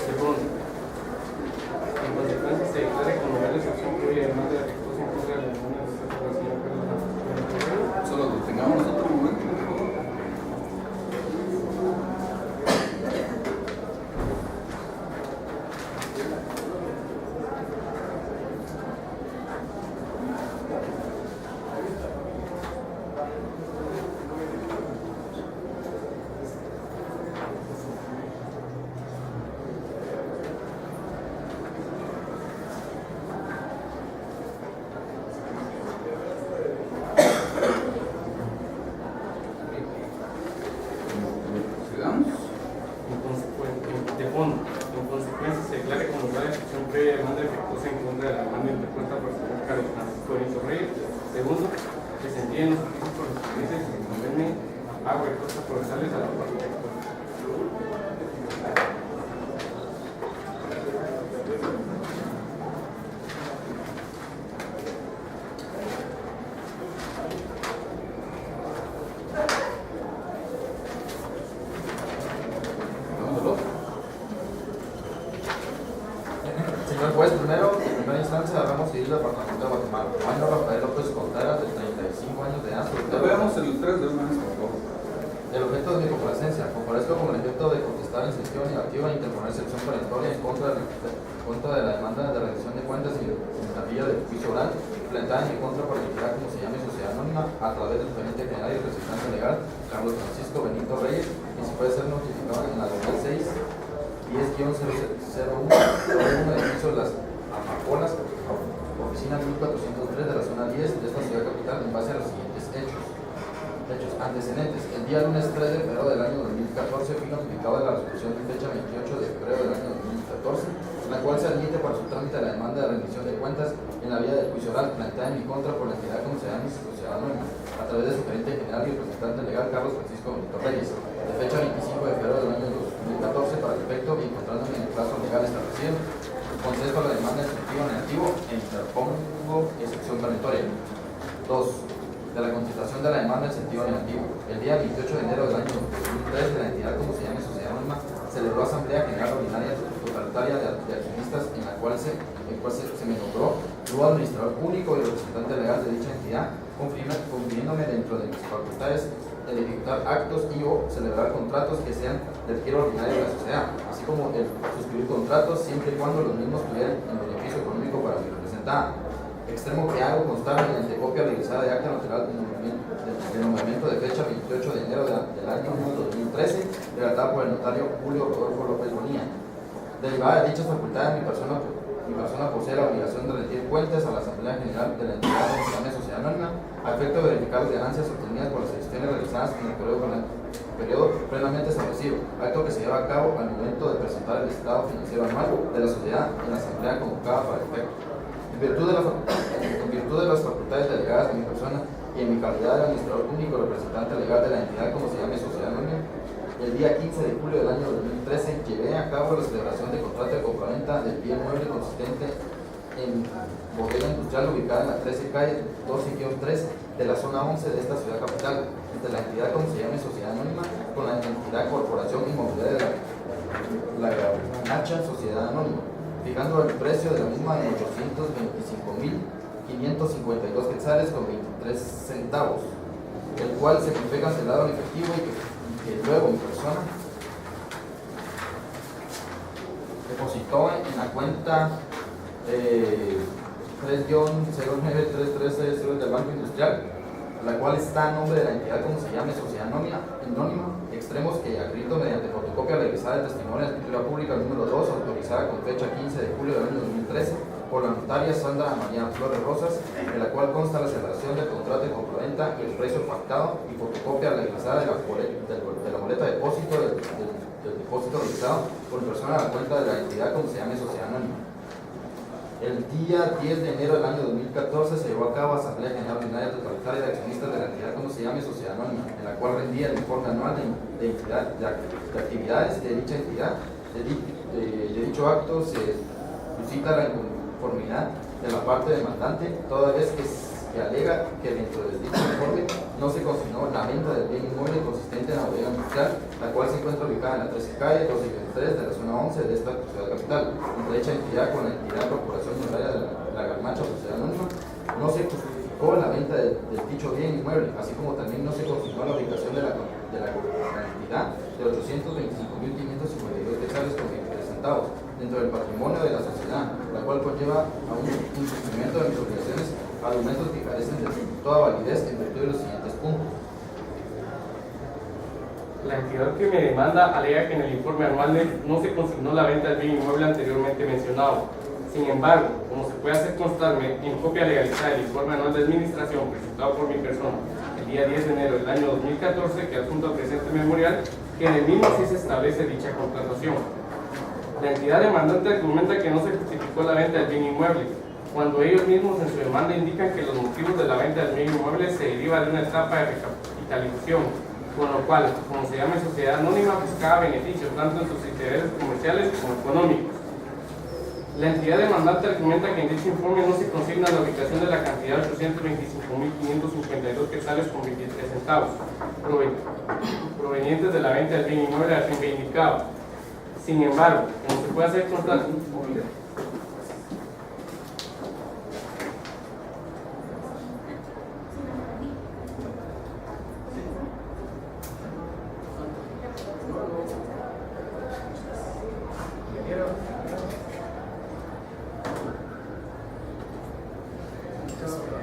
Segundo, en consecuencia se declara con lugar de excepción previa de demanda de recursos en contra de la demanda del señor Carlos. Solo que tengamos otro momento. Segundo, que se envíen los servicios correspondientes y se condene pago de costas procesales a la parte. Señor juez, primero, en primera instancia, Ramos Civil del Departamento de Guatemala. Juan Rafael López Contreras, de 35 años de edad. Veamos el 3 de una vez, por favor. El objeto de mi comparecencia, comparezco con el objeto de contestar en sesión negativa e interponer sección perentoria en contra de la demanda de rendición de cuentas y tablilla del juicio oral, planteada en mi contra por la entidad como se llame Sociedad Anónima, a través del gerente general y representante legal, Carlos Francisco Benito Reyes, y se puede ser notificado en la 2006 10-001 del piso de las Amapolas, oficina 1403 de la zona 10 de esta ciudad capital, en base a los siguientes hechos. Antecedentes. El día lunes 3 de febrero del año 2014 fui notificado de la resolución de fecha 28 de febrero del año 2014, en la cual se admite para su trámite la demanda de rendición de cuentas en la vía del juicio oral planteada en mi contra por la entidad como se llama Sociedad Anónima, a través de su gerente general y representante legal Carlos Francisco Benito Reyes, de fecha 25 de febrero del año 2014 para el efecto y encontrándome en el plazo legal establecido, concedo la demanda en sentido negativo e interpongo excepción perentoria. 2. De la contestación de la demanda en sentido negativo. El día 28 de enero del año 2003 de la entidad como se llame Sociedad Anónima celebró Asamblea General Ordinaria Totalitaria de Accionistas en la cual se me nombró nuevo administrador público y representante legal de dicha entidad, confiriéndome dentro de mis facultades el ejecutar actos y o celebrar contratos que sean del quiero ordinario de la sociedad, así como el suscribir contratos siempre y cuando los mismos tuvieran en beneficio económico para mi representada. Extremo que hago constar mediante copia realizada de acta notarial del nombramiento de fecha 28 de enero del año 2013, redactada por el notario Julio Rodolfo López Bonilla. Derivada de dichas facultades, mi persona posee la obligación de rendir cuentas a la Asamblea General de la entidad como se llame Sociedad Anónima, a efecto de verificar las ganancias obtenidas por las gestiones realizadas en el periodo plenamente establecido, acto que se lleva a cabo al momento de presentar el estado financiero anual de la sociedad en la Asamblea convocada para el efecto. En virtud de las facultades delegadas de mi persona y en mi calidad de administrador único representante legal de la entidad como se llame Sociedad Anónima, el día 15 de julio del año 2013 llevé a cabo la celebración de contrato de compraventa del bien mueble consistente en bodega industrial ubicada en la 13 calle 12-3 de la zona 11 de esta ciudad capital, entre la entidad como se llame Sociedad Anónima con la entidad Corporación Inmobiliaria de la Garnacha Sociedad Anónima, fijando el precio de la misma en 825.552 quetzales con 23 centavos, el cual se fue cancelado en efectivo y que luego mi persona depositó en la cuenta 3-093360 del Banco Industrial, la cual está a nombre de la entidad como se llame Sociedad Anónima, extremos que acredito mediante fotocopia realizada de testimonio de escritura pública número 2, autorizada con fecha 15 de julio del año 2013 por la notaria Sandra María Flores Rosas, en la cual consta la celebración del contrato de compraventa y el precio pactado, y fotocopia realizada de la boleta de depósito del depósito realizado por persona a la cuenta de la entidad como se llame Sociedad Anónima. El día 10 de enero del año 2014 se llevó a cabo Asamblea General Ordinaria Totalitaria de Accionistas de la entidad como se llame Sociedad Anónima, en la cual rendía el informe anual de actividades de dicha entidad. De dicho acto se suscita la inconformidad de la parte demandante, toda vez que alega que dentro de dicho informe no se consignó la venta del bien inmueble consistente en la bodega industrial, la cual se encuentra ubicada en la 13 calle 12-3 de la zona 11 de esta ciudad capital, entre dicha entidad con la entidad Corporación Inmobiliaria de la Garnacha Sociedad Anónima. No se justificó la venta del dicho bien inmueble, así como también no se consignó la ubicación de la cantidad de 825.552 quetzales con 23 centavos dentro del patrimonio de la sociedad, la cual conlleva a un incumplimiento de mis obligaciones, argumentos que carecen de toda validez en virtud de los siguientes puntos. La entidad que me demanda alega que en el informe anual no se consignó la venta del bien inmueble anteriormente mencionado. Sin embargo, como se puede hacer constarme en copia legalizada del informe anual de administración presentado por mi persona el día 10 de enero del año 2014, que adjunto al presente memorial, que en el mismo sí se establece dicha contratación. La entidad demandante argumenta que no se justificó la venta del bien inmueble, cuando ellos mismos en su demanda indican que los motivos de la venta del bien inmueble se deriva de una etapa de recapitalización, con lo cual, como se llama sociedad anónima, buscaba beneficios tanto en sus intereses comerciales como económicos. La entidad demandante argumenta que en dicho informe no se consigna la ubicación de la cantidad de 825.552 quetzales con 23 centavos, provenientes de la venta del bien inmueble al fin indicado. Sin embargo, como se puede hacer constar,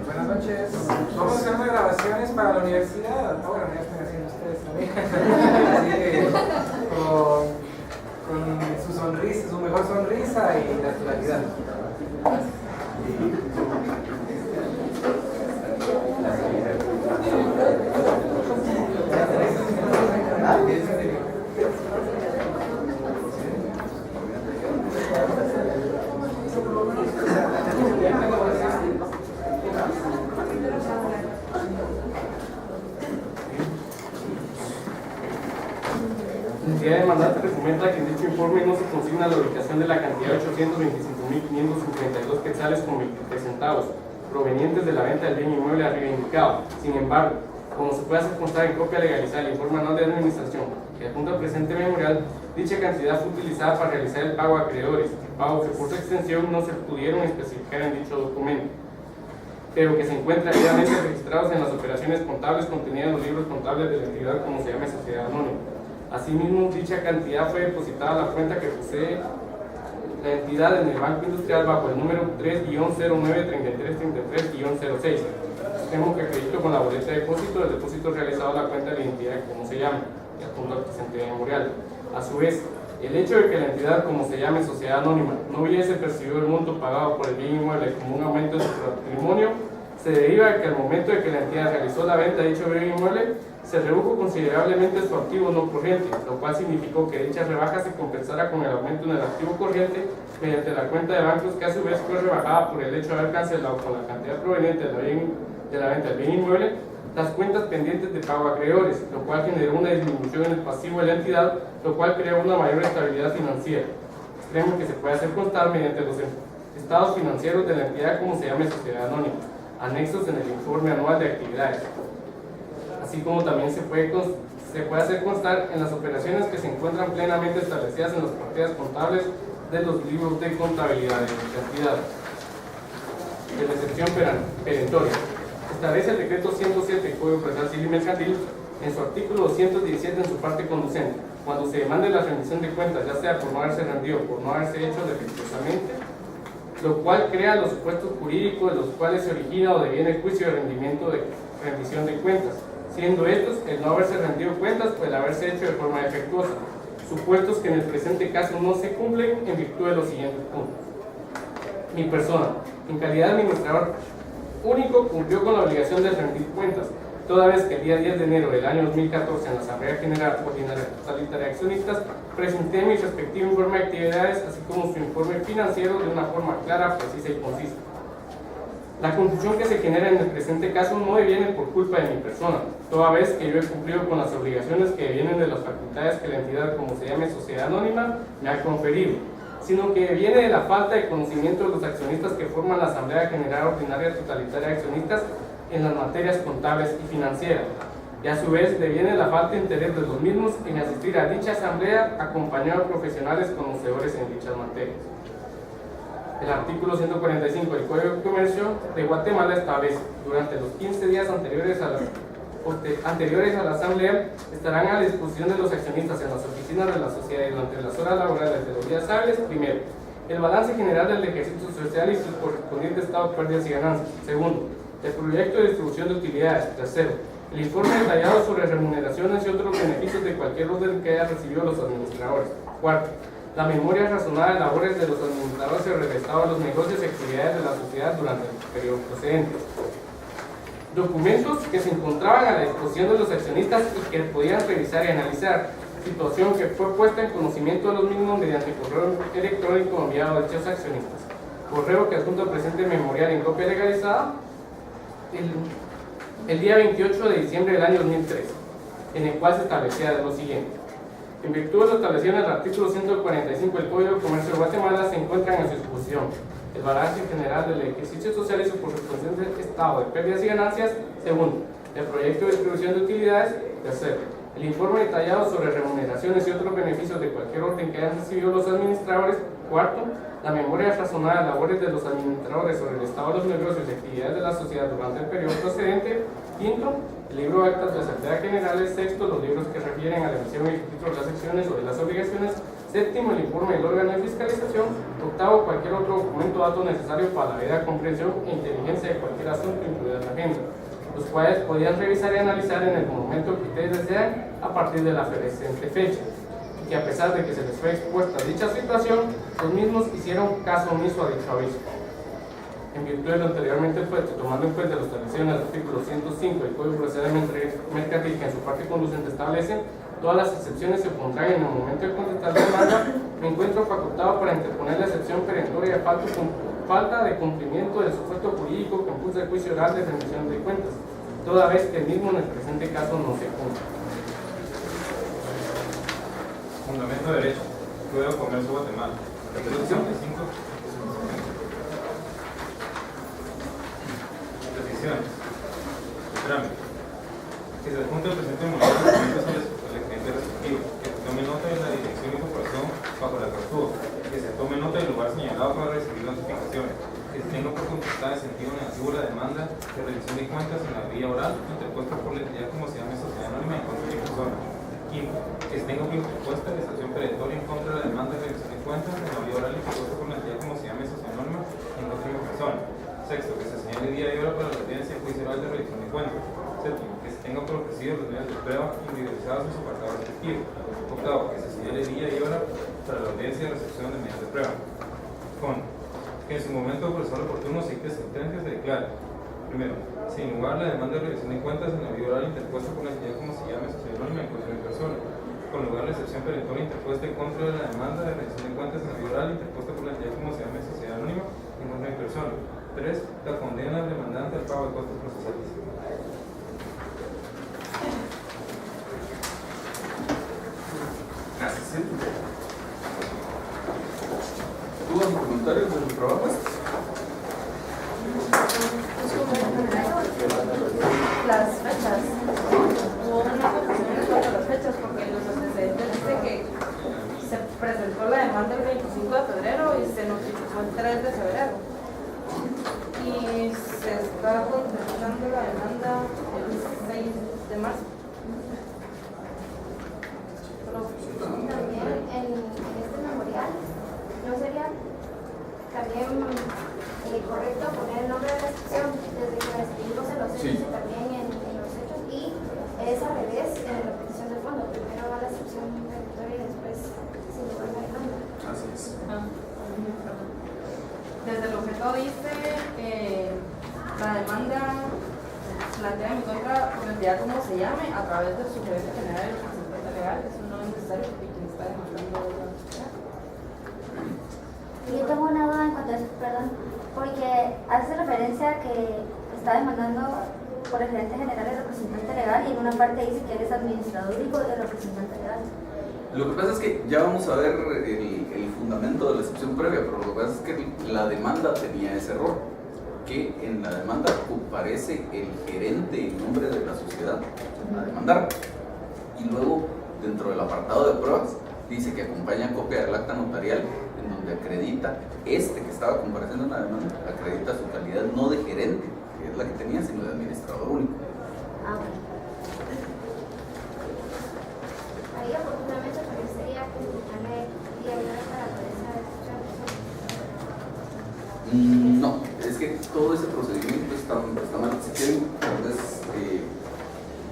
Buenas noches. Vamos a hacer unas grabaciones para la universidad. Bueno, ya están haciendo ustedes también. Así que con su sonrisa, su mejor sonrisa y naturalidad. la entidad demandante argumenta que en dicho informe no se consigna la ubicación de la cantidad de 825.552 quetzales con 23 centavos, provenientes de la venta del bien inmueble arriba indicado. Sin embargo, como se puede hacer constar en copia legalizada del informe anual de administración que adjunta al presente memorial, dicha cantidad fue utilizada para realizar el pago a acreedores, pago que por su extensión no se pudieron especificar en dicho documento, pero que se encuentran debidamente registrados en las operaciones contables contenidas en los libros contables de la entidad como se llama sociedad anónima. Asimismo, dicha cantidad fue depositada a la cuenta que posee la entidad en el Banco Industrial bajo el número 3-093333-06. Sistema que acredito con la boleta de depósito del depósito realizado a la cuenta de la entidad como se llama, y adjunto al presente memorial. A su vez, el hecho de que la entidad como se llame sociedad anónima no hubiese percibido el monto pagado por el bien inmueble como un aumento de su patrimonio se deriva de que al momento de que la entidad realizó la venta de dicho bien inmueble se redujo considerablemente su activo no corriente, lo cual significó que dicha rebaja se compensara con el aumento en el activo corriente mediante la cuenta de bancos, que a su vez fue rebajada por el hecho de haber cancelado con la cantidad proveniente de la venta del bien inmueble las cuentas pendientes de pago a acreedores, lo cual generó una disminución en el pasivo de la entidad, lo cual creó una mayor estabilidad financiera, extremo que se puede hacer constar mediante los estados financieros de la entidad como se llame sociedad anónima, anexos en el informe anual de actividades, así como también se puede hacer constar en las operaciones que se encuentran plenamente establecidas en las partidas contables de los libros de contabilidad de la entidad. De la excepción perentoria. Establece el decreto 107 del Código Procesal Civil y Mercantil en su artículo 217 en su parte conducente. Cuando se demande la rendición de cuentas, ya sea por no haberse rendido o por no haberse hecho defectuosamente, lo cual crea los supuestos jurídicos de los cuales se origina o deviene el juicio de rendimiento de rendición de cuentas, siendo estos el no haberse rendido cuentas o el haberse hecho de forma defectuosa, supuestos que en el presente caso no se cumplen en virtud de los siguientes puntos. Mi persona, en calidad de administrador único, cumplió con la obligación de rendir cuentas, toda vez que el día 10 de enero del año 2014 en la Asamblea General Ordinaria Totalitaria de Accionistas presenté mi respectivo informe de actividades, así como su informe financiero de una forma clara, precisa y concisa. La confusión que se genera en el presente caso no deviene por culpa de mi persona, toda vez que yo he cumplido con las obligaciones que vienen de las facultades que la entidad, como se llame sociedad anónima, me ha conferido, sino que viene de la falta de conocimiento de los accionistas que forman la Asamblea General Ordinaria Totalitaria de Accionistas en las materias contables y financieras, y a su vez deviene de la falta de interés de los mismos en asistir a dicha asamblea acompañado de profesionales conocedores en dichas materias. El artículo 145 del Código de Comercio de Guatemala establece: durante los 15 días anteriores a la asamblea estarán a la disposición de los accionistas en las oficinas de la sociedad y durante las horas laborales de los días hábiles, primero, el balance general del ejercicio social y su correspondiente estado de pérdidas y ganancias; segundo, el proyecto de distribución de utilidades; tercero, el informe detallado sobre remuneraciones y otros beneficios de cualquier orden que haya recibido los administradores; cuarto, la memoria razonada de labores de los administradores sobre el estado de los negocios y actividades de la sociedad durante el periodo procedente. Documentos que se encontraban a la disposición de los accionistas y que podían revisar y analizar, situación que fue puesta en conocimiento de los mismos mediante correo electrónico enviado a dichos accionistas. correo que adjunto al presente memorial en copia legalizada el día 28 de diciembre del año 2003, en el cual se establecía lo siguiente. En virtud de lo establecido en el artículo 145 del Código de Comercio de Guatemala, se encuentran en su disposición el balance general del ejercicio social y su correspondiente estado de pérdidas y ganancias. Segundo, el proyecto de distribución de utilidades. Tercero, el informe detallado sobre remuneraciones y otros beneficios de cualquier orden que hayan recibido los administradores. Cuarto, la memoria razonada de labores de los administradores sobre el estado de los negocios y actividades de la sociedad durante el periodo procedente. Quinto, el libro de actas de asamblea generales. Sexto, los libros que refieren a la emisión y ejecución de las acciones o de las obligaciones. Séptimo, el informe del órgano de fiscalización. Octavo, cualquier otro documento o dato necesario para la debida comprensión e inteligencia de cualquier asunto incluido en la agenda, los cuales podían revisar y analizar en el momento que ustedes desean a partir de la presente fecha, y que a pesar de que se les fue expuesta dicha situación, los mismos hicieron caso omiso a dicho aviso. En virtud de lo anteriormente puesto, tomando en cuenta lo establecido en el artículo 105 del Código Procedimiento Mercantil, que en su parte conducente establece todas las excepciones se pondrán en el momento de contestar la demanda, me encuentro facultado para interponer la excepción perentoria de falta de cumplimiento del supuesto jurídico que impulsa el juicio oral de rendición de cuentas, toda vez que el mismo en el presente caso no se cumple. Fundamento de derecho. Código de Comercio de Guatemala. Artículo 65. Peticiones. Trámite. Que se adjunte al presente memorial de documentos al expediente respectivo. Que se tome nota de la dirección y corporación bajo la que actúa. Que se tome nota del lugar señalado para recibir notificaciones. Que se tenga por contestada en sentido negativo la demanda de rendición de cuentas en la vía oral interpuesta por la entidad como se llame sociedad anónima en contra de persona. Quinto, que se tenga por interpuesta la excepción perentoria en contra de la demanda de rendición de cuentas en la vía oral interpuesta por la entidad como se llame sociedad anónima en contra de persona. Sexto, que se señale día y hora para la audiencia de juicio oral de rendición de cuentas. Séptimo, que se tenga por ofrecido los medios de prueba individualizados en su apartado respectivo. Octavo, que se señale día y hora para la audiencia de recepción de medios de prueba. Con que en su momento procesal oportuno se dicte sentencia se declara. Primero, sin lugar la demanda de rendición de cuentas en la vía oral interpuesta por la entidad como se llame sociedad anónima en contra de persona. Con lugar la excepción perentoria interpuesta en contra de la demanda de rendición de cuentas en la vía oral interpuesta por la entidad como se llame sociedad anónima en contra de persona. 3. La condena al demandante al pago de costos procesales. Gracias. ¿Dudas o comentarios de los trabajos? Las fechas. Hubo una confusión en cuanto a las fechas porque los antecedentes dice que se presentó la demanda el 25 de febrero y se notificó el 3 de febrero. Y se está contestando la demanda el 6 de marzo. También en este memorial, ¿no sería también correcto poner el nombre de la excepción desde que recibimos en los hechos y también en los hechos? Y es al revés en la petición de fondo. Primero va la excepción perentoria y después sin lugar la demanda. Así es. Desde el objeto dice la demanda plantea en mi contra por la entidad como se llame a través del sugerente general del representante legal. Eso no es necesario porque quien está demandando es la sociedad. Yo tengo una duda en cuanto a eso, perdón, porque hace referencia a que está demandando por el gerente general el representante legal y en una parte dice que él es administrador único del representante legal. Lo que pasa es que ya vamos a ver el fundamento de la excepción previa, pero lo que pasa es que la demanda tenía ese error, que en la demanda aparece el gerente en nombre de la sociedad a demandar, y luego dentro del apartado de pruebas dice que acompaña copia del acta notarial en donde acredita que estaba compareciendo en la demanda, acredita su calidad no de gerente, que es la que tenía, sino de administrador único. Ah, bueno. Ahí oportunamente también sería comunicarle día y hora para poder saber escuchar. No, es que todo ese procedimiento está mal. Si quieren, entonces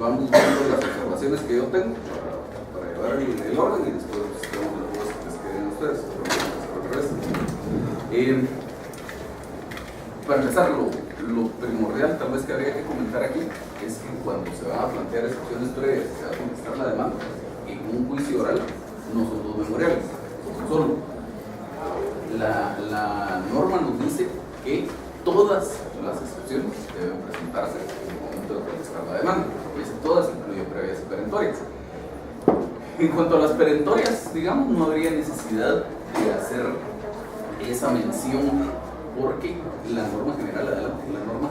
vamos viendo las observaciones que yo tengo para llevar el orden y después tenemos las dudas que les queden a ustedes. Para empezar, lo primordial tal vez que habría que comentar aquí es que cuando se van a plantear excepciones previas, se va a contestar la demanda en un juicio oral, no son dos memoriales, son solo. La norma nos dice que todas las excepciones deben presentarse en el momento de contestar la demanda. Y ese todas incluye previas y perentorias. En cuanto a las perentorias, digamos, no habría necesidad de hacer esa mención porque la norma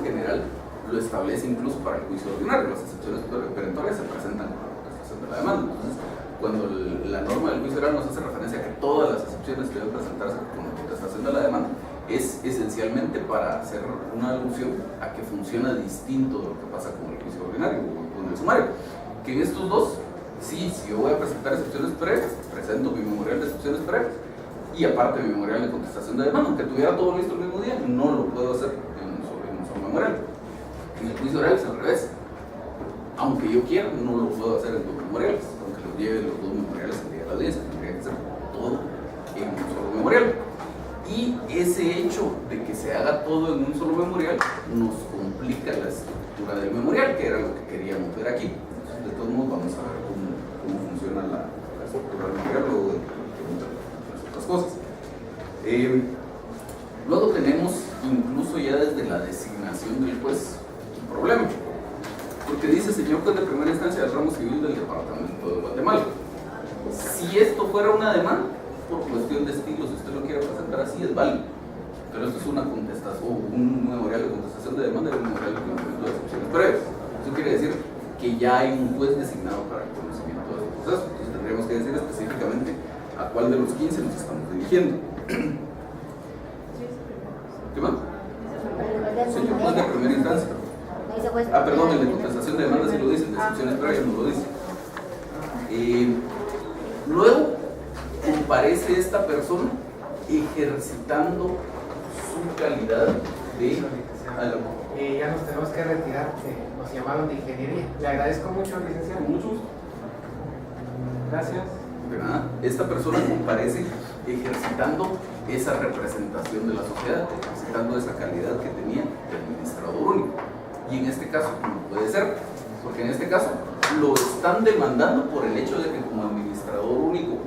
general lo establece incluso para el juicio ordinario. Las excepciones perentorias se presentan con la contestación de la demanda. Entonces, cuando la norma del juicio oral nos hace referencia a que todas las excepciones deben presentarse con la contestación de la demanda, es esencialmente para hacer una alusión a que funciona distinto de lo que pasa con el juicio ordinario o con el sumario. Que en estos dos, sí, si yo voy a presentar excepciones previas, presento mi memorial de excepciones previas y aparte mi memorial de contestación de demanda. Aunque tuviera todo listo el mismo día, no lo puedo hacer en un solo memorial. En el juicio oral es al revés. Aunque yo quiera, no lo puedo hacer en dos memoriales. Aunque lo lleve los dos memoriales el día de la audiencia, tendría que hacer todo en un solo memorial. Y ese hecho de que se haga todo en un solo memorial nos complica la estructura del memorial, que era lo que queríamos ver aquí. Entonces, de todos modos, vamos a ver cómo funciona la estructura del memorial luego de las otras cosas. Luego tenemos, incluso ya desde la designación del juez, un problema. Porque dice señor juez de primera instancia del ramo civil del departamento de Guatemala. Si esto fuera una demanda, por cuestión de estilo, si usted lo quiere presentar así, es válido. Pero esto es una contestación, un memorial de contestación de demanda y un memorial de conocimiento de excepciones previas. Eso quiere decir que ya hay un juez designado para el conocimiento del proceso. Entonces tendríamos que decir específicamente a cuál de los 15 nos estamos dirigiendo. ¿Qué más? Señor juez de primera instancia. Perdón, el de contestación de demanda sí lo dice, el de excepciones previas no lo dice. Luego comparece esta persona ejercitando su calidad de... Ya nos tenemos que retirar, nos llamaron de ingeniería. Le agradezco mucho, licenciado. Mucho gusto. Gracias. De nada. Esta persona comparece ejercitando esa representación de la sociedad, ejercitando esa calidad que tenía de administrador único. Y en este caso no puede ser, porque en este caso lo están demandando por el hecho de que como administrador único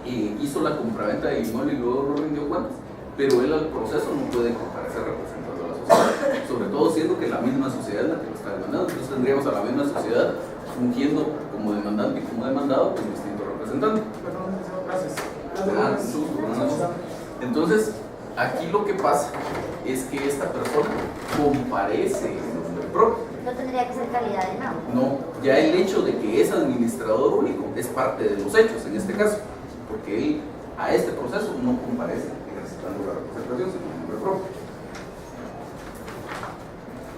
hizo la compraventa de inmueble y luego no rindió cuentas, pero él al proceso no puede comparecer representando a la sociedad, sobre todo siendo que la misma sociedad es la que lo está demandando. Entonces tendríamos a la misma sociedad fungiendo como demandante y como demandado con distinto representante. Gracias. Entonces, aquí lo que pasa es que esta persona comparece en nombre propio. No tendría que ser calidad de nada. No, ya el hecho de que es administrador único es parte de los hechos en este caso, porque él a este proceso no comparece ejercitando la representación, sino en nombre propio.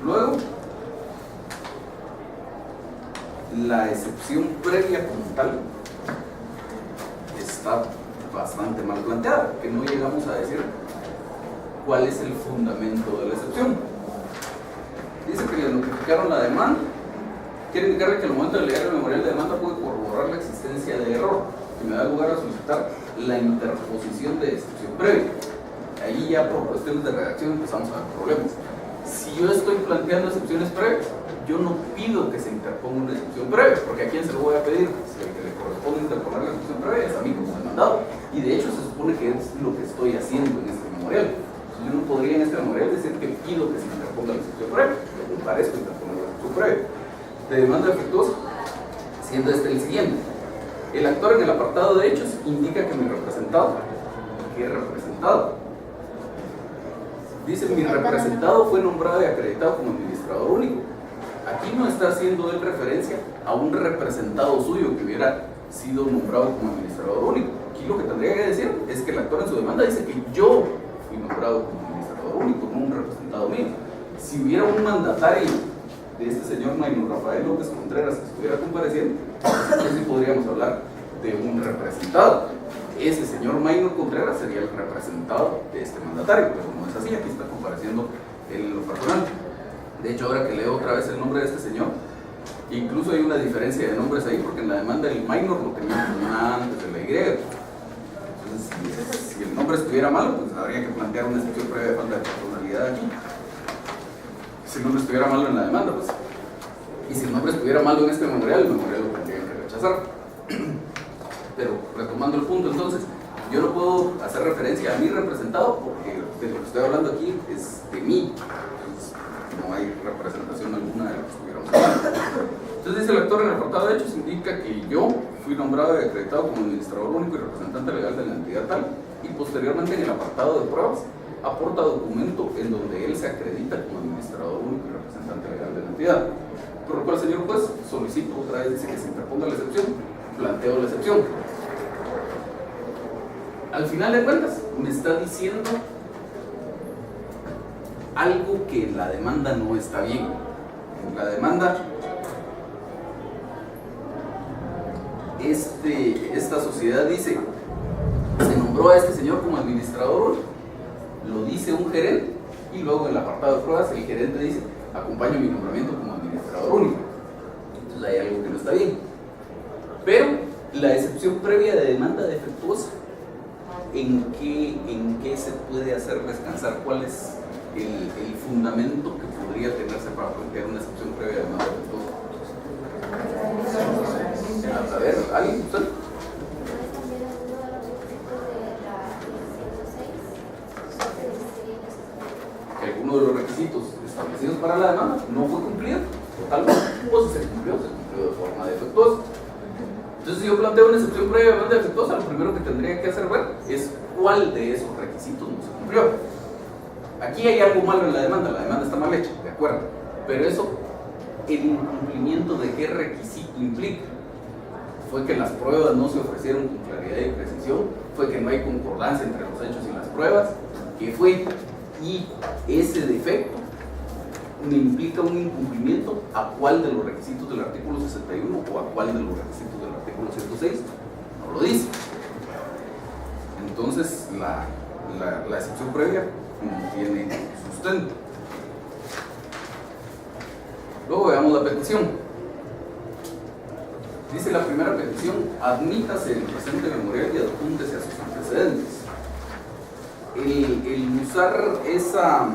Luego, la excepción previa como tal está bastante mal planteada, que no llegamos a decir cuál es el fundamento de la excepción. Dice que le notificaron la demanda, quiere indicarle que al momento de leer el memorial de demanda puede corroborar la existencia de error, que me da lugar a solicitar la interposición de excepción previa. Ahí ya por cuestiones de redacción empezamos a ver problemas. Si yo estoy planteando excepciones previas, yo no pido que se interponga una excepción previa, porque ¿a quién se lo voy a pedir? Si el que le corresponde interponer la excepción previa es a mí como demandado, y de hecho se supone que es lo que estoy haciendo en este memorial. Entonces, yo no podría en este memorial decir que pido que se interponga la excepción previa, lo que parezco interponer la excepción previa. De demanda defectuosa, siendo este el siguiente. El actor en el apartado de hechos indica que mi representado, ¿qué representado? Dice, mi representado fue nombrado y acreditado como administrador único. Aquí no está haciendo él referencia a un representado suyo que hubiera sido nombrado como administrador único. Aquí lo que tendría que decir es que el actor en su demanda dice que yo fui nombrado como administrador único, no un representado mío. Si hubiera un mandatario de este señor Maynor Rafael López Contreras que estuviera compareciendo, entonces sí podríamos hablar de un representado. Ese señor Maynor Contreras sería el representado de este mandatario, pero no es así, aquí está compareciendo él en lo personal. De hecho, ahora que leo otra vez el nombre de este señor, incluso hay una diferencia de nombres ahí, porque en la demanda el Maynor lo tenía antes de la Y. Entonces, si el nombre estuviera malo, pues habría que plantear una excepción previa de falta de personalidad aquí. Si el nombre estuviera malo en la demanda, pues. Y si el nombre estuviera malo en este memorial, el memorial lo tendría que rechazar. Pero retomando el punto, entonces, yo no puedo hacer referencia a mi representado porque de lo que estoy hablando aquí es de mí. Entonces, no hay representación alguna de lo que estuviéramos hablando. Entonces dice el actor en el apartado de hechos indica que yo fui nombrado y acreditado como administrador único y representante legal de la entidad tal, y posteriormente en el apartado de pruebas aporta documento en donde él se acredita como administrador único y representante legal de la entidad. Por lo cual, señor juez, solicito otra vez, dice que se interponga la excepción, planteo la excepción. Al final de cuentas, me está diciendo algo que en la demanda no está bien. En la demanda, esta sociedad dice, se nombró a este señor como administrador, lo dice un gerente, y luego en el apartado de pruebas el gerente dice, acompaño mi nombramiento como administrador único. Entonces hay algo que no está bien. Pero la excepción previa de demanda defectuosa, ¿en qué se puede hacer descansar? ¿Cuál es el fundamento que podría tenerse para plantear una excepción previa de demanda defectuosa? A ver, ¿alguien? ¿Usted? Alguno de los requisitos establecidos para la demanda no fue cumplido totalmente, o si se cumplió de forma defectuosa. Entonces, si yo planteo una excepción previa de demanda defectuosa, lo primero que tendría que hacer ver es cuál de esos requisitos no se cumplió. Aquí hay algo malo en la demanda está mal hecha, de acuerdo, pero eso, el incumplimiento de qué requisito implica. Fue que las pruebas no se ofrecieron con claridad y precisión, fue que no hay concordancia entre los hechos y las pruebas, que fue, y ese defecto me implica un incumplimiento a cuál de los requisitos del artículo 61 o a cuál de los requisitos del artículo 106, no lo dice. Entonces la excepción previa no tiene sustento. Luego veamos la petición. Dice la primera petición, admítase el presente memorial y adjúntese a sus antecedentes. El usar esa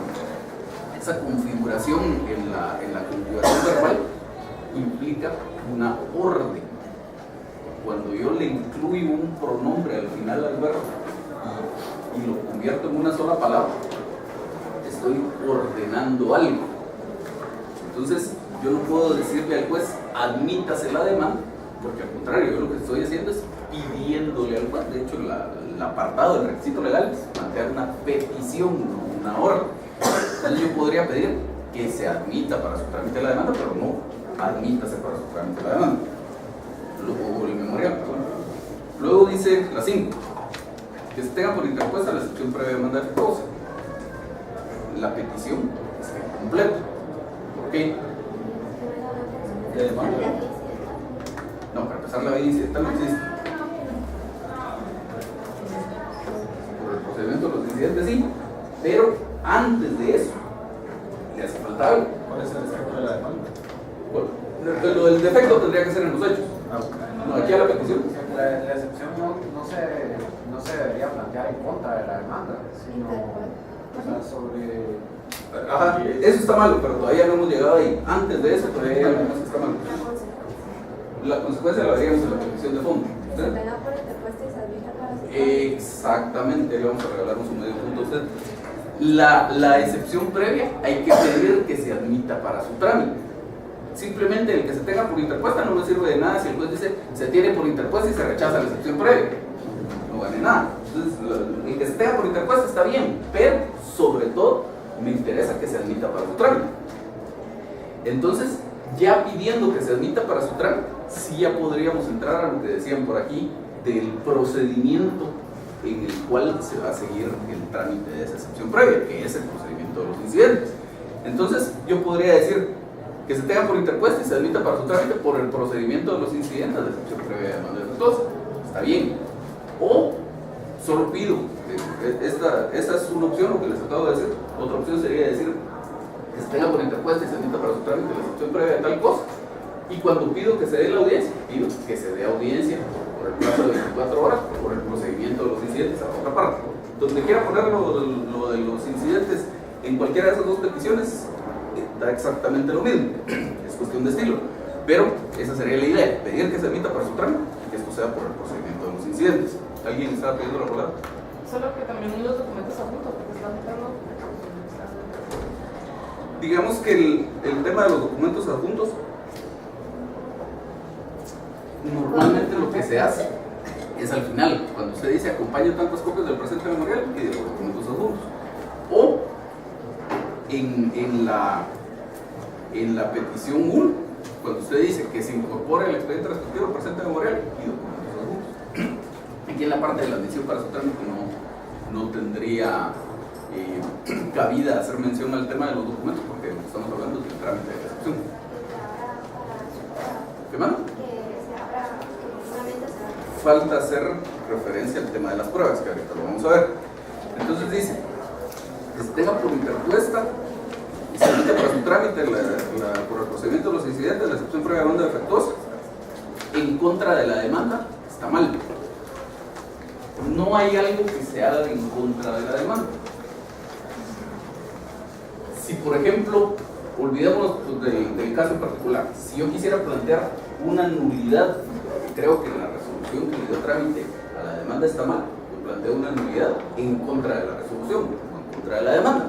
configuración en la configuración verbal implica una orden. Cuando yo le incluyo un pronombre al final al verbo y lo convierto en una sola palabra, estoy ordenando algo. Entonces, yo no puedo decirle al juez, admítase la demanda, porque al contrario, yo lo que estoy haciendo es pidiéndole al juez. De hecho, el apartado del requisito legal es plantear una petición, no una orden. Entonces yo podría pedir que se admita para su trámite la demanda, pero no admítase para su trámite la demanda. Luego el memorial, perdón. Luego dice la 5, que se tenga por interpuesta la excepción previa de demanda defectuosa. La petición está completa. ¿Por qué? ¿De demanda? No, para empezar la vía incidental no existe. Por el procedimiento de los incidentes sí, pero antes de eso le hace falta algo. ¿Cuál es el defecto de la demanda? Bueno, lo del defecto tendría que ser en los hechos. No, aquí a la petición. La excepción no se debería plantear en contra de la demanda, sino sobre... Ajá, eso está malo, pero todavía no hemos llegado ahí. Antes de eso todavía hay algo más que está malo. La consecuencia la veríamos en la petición de fondo. Exactamente, le vamos a regalar un medio punto a usted. La excepción previa hay que pedir que se admita para su trámite. Simplemente el que se tenga por interpuesta no me sirve de nada si el juez dice se tiene por interpuesta y se rechaza la excepción previa. No gane nada. Entonces, el que se tenga por interpuesta está bien, pero sobre todo me interesa que se admita para su trámite. Entonces, ya pidiendo que se admita para su trámite, sí ya podríamos entrar a lo que decían por aquí del procedimiento en el cual se va a seguir el trámite de esa excepción previa, que es el procedimiento de los incidentes. Entonces, yo podría decir que se tenga por interpuesta y se admita para su trámite por el procedimiento de los incidentes de excepción previa de demanda defectuosa. Está bien. O solo pido, esa es una opción, lo que les acabo de decir. Otra opción sería decir que se tenga por interpuesta y se admita para su trámite la excepción previa de tal cosa. Y cuando pido que se dé la audiencia, pido que se dé audiencia por el plazo de 24 horas por el procedimiento de los incidentes a la otra parte. Donde quiera poner lo de los incidentes en cualquiera de esas dos peticiones, da exactamente lo mismo. Es cuestión de estilo. Pero esa sería la idea, pedir que se admita para su trámite y que esto sea por el procedimiento de los incidentes. ¿Alguien ¿Alguien estaba pidiendo la palabra? Solo que también los documentos adjuntos, porque están quitando. Digamos que el tema de los documentos adjuntos, normalmente lo que se hace es al final, cuando usted dice acompaña tantas copias del presente memorial y de los documentos adjuntos. O en la petición 1, cuando usted dice que se incorpore el expediente respectivo al presente memorial y documentos adjuntos. Aquí en la parte de la admisión para su trámite no tendría cabida hacer mención al tema de los documentos porque estamos hablando del trámite de recepción. ¿Qué más? Falta hacer referencia al tema de las pruebas, que ahorita lo vamos a ver. Entonces dice que se tenga por interpuesta y se admite para su trámite por el procedimiento de los incidentes la excepción previa de demanda defectuosa en contra de la demanda, está mal. No hay algo que se haga en contra de la demanda. Si por ejemplo, olvidémonos del caso en particular, si yo quisiera plantear una nulidad, creo que la resolución que le dio trámite a la demanda está mal, yo planteo una nulidad en contra de la resolución, no en contra de la demanda.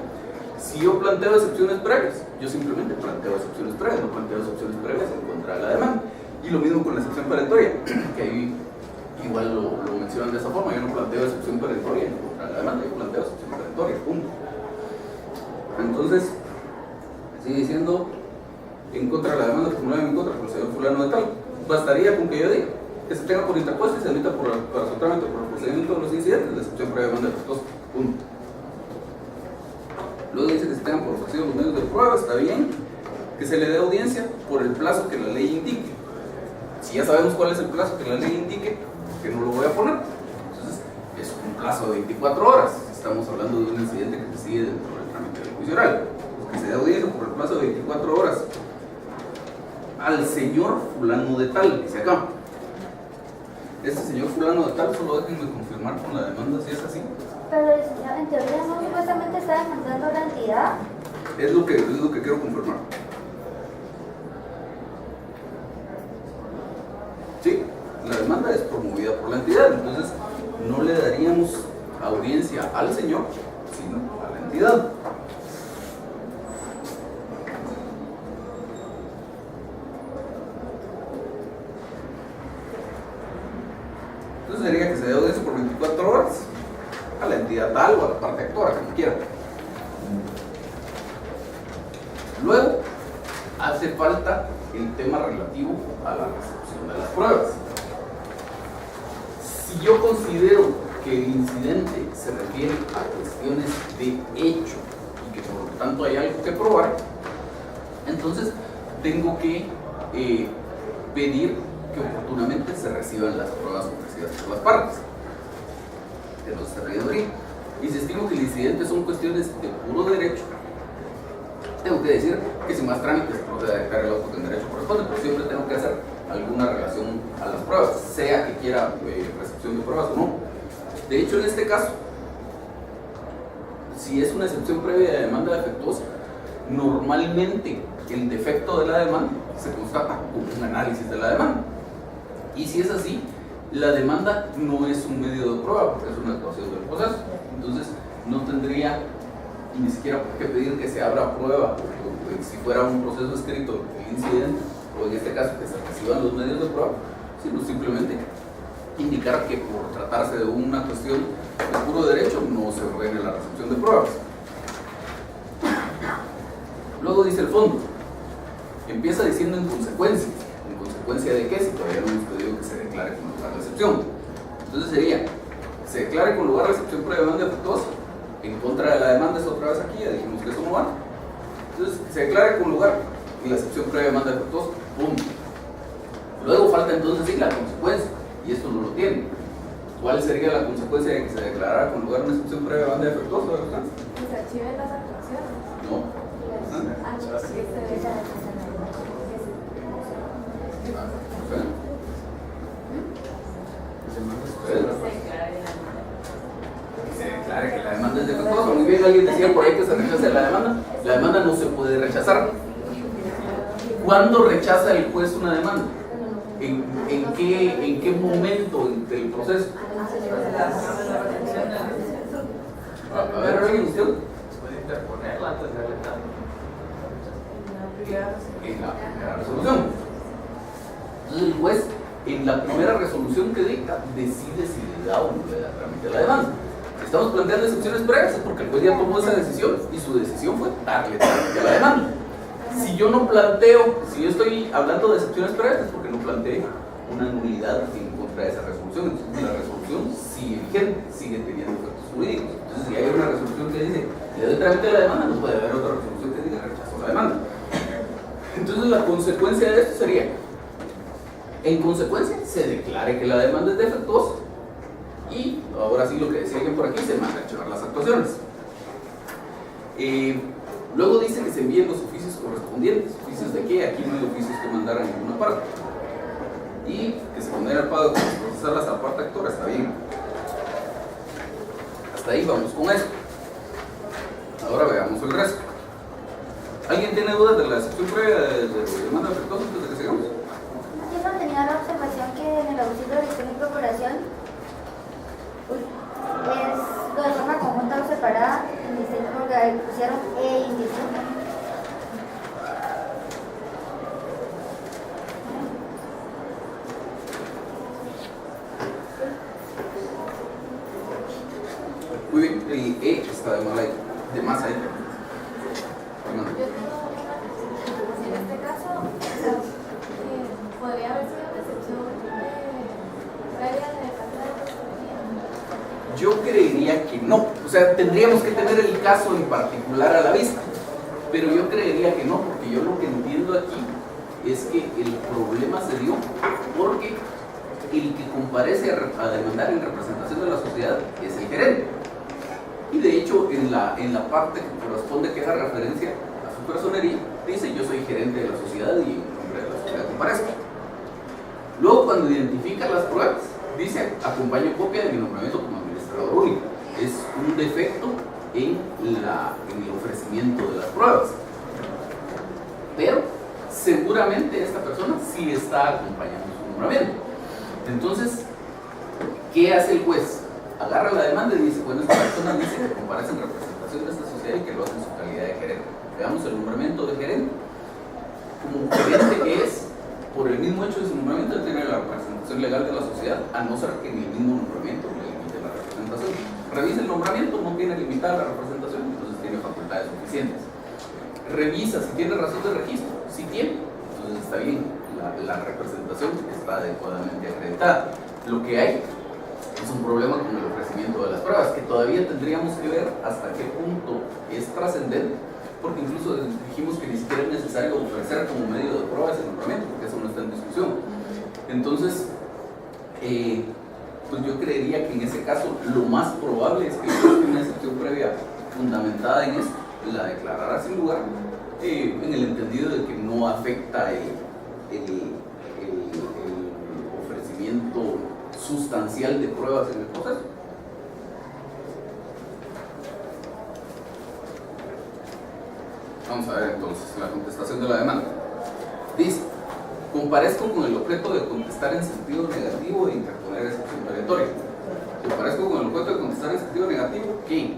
Si yo planteo excepciones previas, yo simplemente planteo excepciones previas, no planteo excepciones previas en contra de la demanda. Y lo mismo con la excepción perentoria, que ahí igual lo mencionan de esa forma, yo no planteo excepción perentoria en contra de la demanda, yo planteo excepción perentoria, punto. Entonces, sigue diciendo en contra de la demanda formulada en mi contra por el señor fulano de tal. Bastaría con que yo diga que se tenga por interpuesto y se admita para su trámite por el procedimiento de los incidentes, la excepción previa de demanda defectuosa, punto. Luego dice que se tengan por ofrecido los medios de prueba, está bien. Que se le dé audiencia por el plazo que la ley indique. Si ya sabemos cuál es el plazo que la ley indique, que no lo voy a poner. Entonces, es un plazo de 24 horas. Estamos hablando de un incidente que se sigue dentro del trámite del juicio oral. Que se dé audiencia por el plazo de 24 horas al señor fulano de tal, dice acá. Este señor fulano de tal, solo déjenme confirmar con la demanda si es así. Pero en teoría no supuestamente está demandando la entidad. Es lo que quiero confirmar. Sí, la demanda es promovida por la entidad, entonces no le daríamos audiencia al señor, sino a la entidad. Entonces sería que se dé audiencia por 24 horas a la entidad tal o a la parte actora, como quiera. Luego, hace falta el tema relativo a la recepción de las pruebas. Si yo considero que el incidente se refiere a cuestiones de hecho y que por lo tanto hay algo que probar, entonces tengo que pedir que oportunamente se reciban las pruebas ofrecidas por las partes. Entonces se requeriría. Y si estimo que el incidente son cuestiones de puro derecho, tengo que decir que sin más trámites proceda a dejar el auto que en derecho corresponde, pero siempre tengo que hacer alguna relación a las pruebas, sea que quiera recepción de pruebas o no. De hecho, en este caso, si es una excepción previa de demanda defectuosa, normalmente el defecto de la demanda se constata con un análisis de la demanda. Y si es así, la demanda no es un medio de prueba porque es una actuación del proceso. Entonces, no tendría ni siquiera por qué pedir que se abra prueba si fuera un proceso escrito el incidente, o en este caso que se reciban los medios de prueba, sino simplemente indicar que por tratarse de una cuestión de puro derecho no se ordene la recepción de pruebas. Luego dice el fondo, empieza diciendo en consecuencia de qué, si todavía no hemos pedido que se declare con lugar la excepción. Entonces sería, se declare con lugar la excepción previa de demanda defectuosa, en contra de la demanda es otra vez aquí, ya dijimos que eso no va. Entonces se declare con lugar y la excepción previa de demanda defectuosa, punto. Luego falta entonces sí la consecuencia, y esto no lo tiene. ¿Cuál sería la consecuencia de que se declarara con lugar una excepción previa de demanda defectuosa? Que se archiven las actuaciones. No. Se declare que la demanda es defectuosa. Muy bien, alguien decía por ahí que se rechace la demanda. La demanda no se puede rechazar. ¿Cuándo rechaza el juez una demanda? ¿En qué momento del proceso? A ver, ¿alguien usted? Puede interponerla antes de darle tanto. En la primera resolución. Entonces el juez, en la primera resolución que dicta, decide si le da o no le da trámite a la demanda. Si estamos planteando excepciones previas es porque el juez ya tomó esa decisión y su decisión fue darle trámite a la demanda. Si yo no planteo, si yo estoy hablando de excepciones previas es porque no planteé una nulidad en contra de esa resolución. Entonces la resolución sigue vigente, sigue teniendo efectos jurídicos. Entonces si hay una resolución que dice le doy trámite a la demanda, no puede haber otra resolución que diga rechazo la demanda. Entonces la consecuencia de esto sería, en consecuencia, se declare que la demanda es defectuosa y ahora sí lo que decía alguien por aquí, se manda a archivar las actuaciones. Luego dice que se envíen los oficios correspondientes. ¿Oficios de qué? Aquí no hay oficios que mandar a ninguna parte. Y que se condene al pago de procesarlas a parte actora, está bien. Hasta ahí vamos con esto. Ahora veamos el resto. ¿Alguien tiene dudas de la excepción previa de demanda defectuosa antes de que sigamos? Yo no tenía la observación que en el auxilio de dirección y procuración es lo de forma conjunta o separada, porque pusieron indistinta. Muy bien, el E está de mal ahí, de más ahí. Yo tengo una pregunta. En este caso, podría haber sido recepción previa de falta de responsabilidad. Yo creería que no, o sea, tendríamos que tener el caso en particular a la vista, pero yo creería que no, porque yo lo que entiendo aquí es que el problema se dio porque el que comparece a demandar en representación de la sociedad es el gerente. Y de hecho, en la parte que corresponde que haga referencia a su personería, dice: yo soy gerente de la sociedad y en nombre de la sociedad comparezco. Luego, cuando identifica las pruebas, dice: acompaño copia de mi nombramiento como administrador único. Es un defecto en el ofrecimiento de las pruebas. Pero seguramente esta persona sí está acompañando su nombramiento. Entonces, ¿qué hace el juez? Agarra la demanda y dice: bueno, esta persona dice que comparece en representación de esta sociedad y que lo hace en su calidad de gerente. Veamos el nombramiento de gerente. Como gerente que es, por el mismo hecho de su nombramiento, tiene la representación legal de la sociedad, a no ser que en el mismo nombramiento le limite la representación. Revisa el nombramiento, no tiene limitada la representación, entonces tiene facultades suficientes. Revisa si tiene razón de registro, si tiene, entonces está bien, la representación está adecuadamente acreditada. Lo que hay es un problema con el ofrecimiento de las pruebas, que todavía tendríamos que ver hasta qué punto es trascendente, porque incluso dijimos que ni siquiera es necesario ofrecer como medio de pruebas el nombramiento, porque eso no está en discusión. Entonces, pues yo creería que en ese caso lo más probable es que una excepción previa fundamentada en esto la declarara sin lugar, en el entendido de que no afecta el ofrecimiento sustancial de pruebas en el proceso. Vamos a ver entonces la contestación de la demanda. Dice: comparezco con el objeto de contestar en sentido negativo e interponer excepción perentoria. Comparezco con el objeto de contestar en sentido negativo, ¿qué?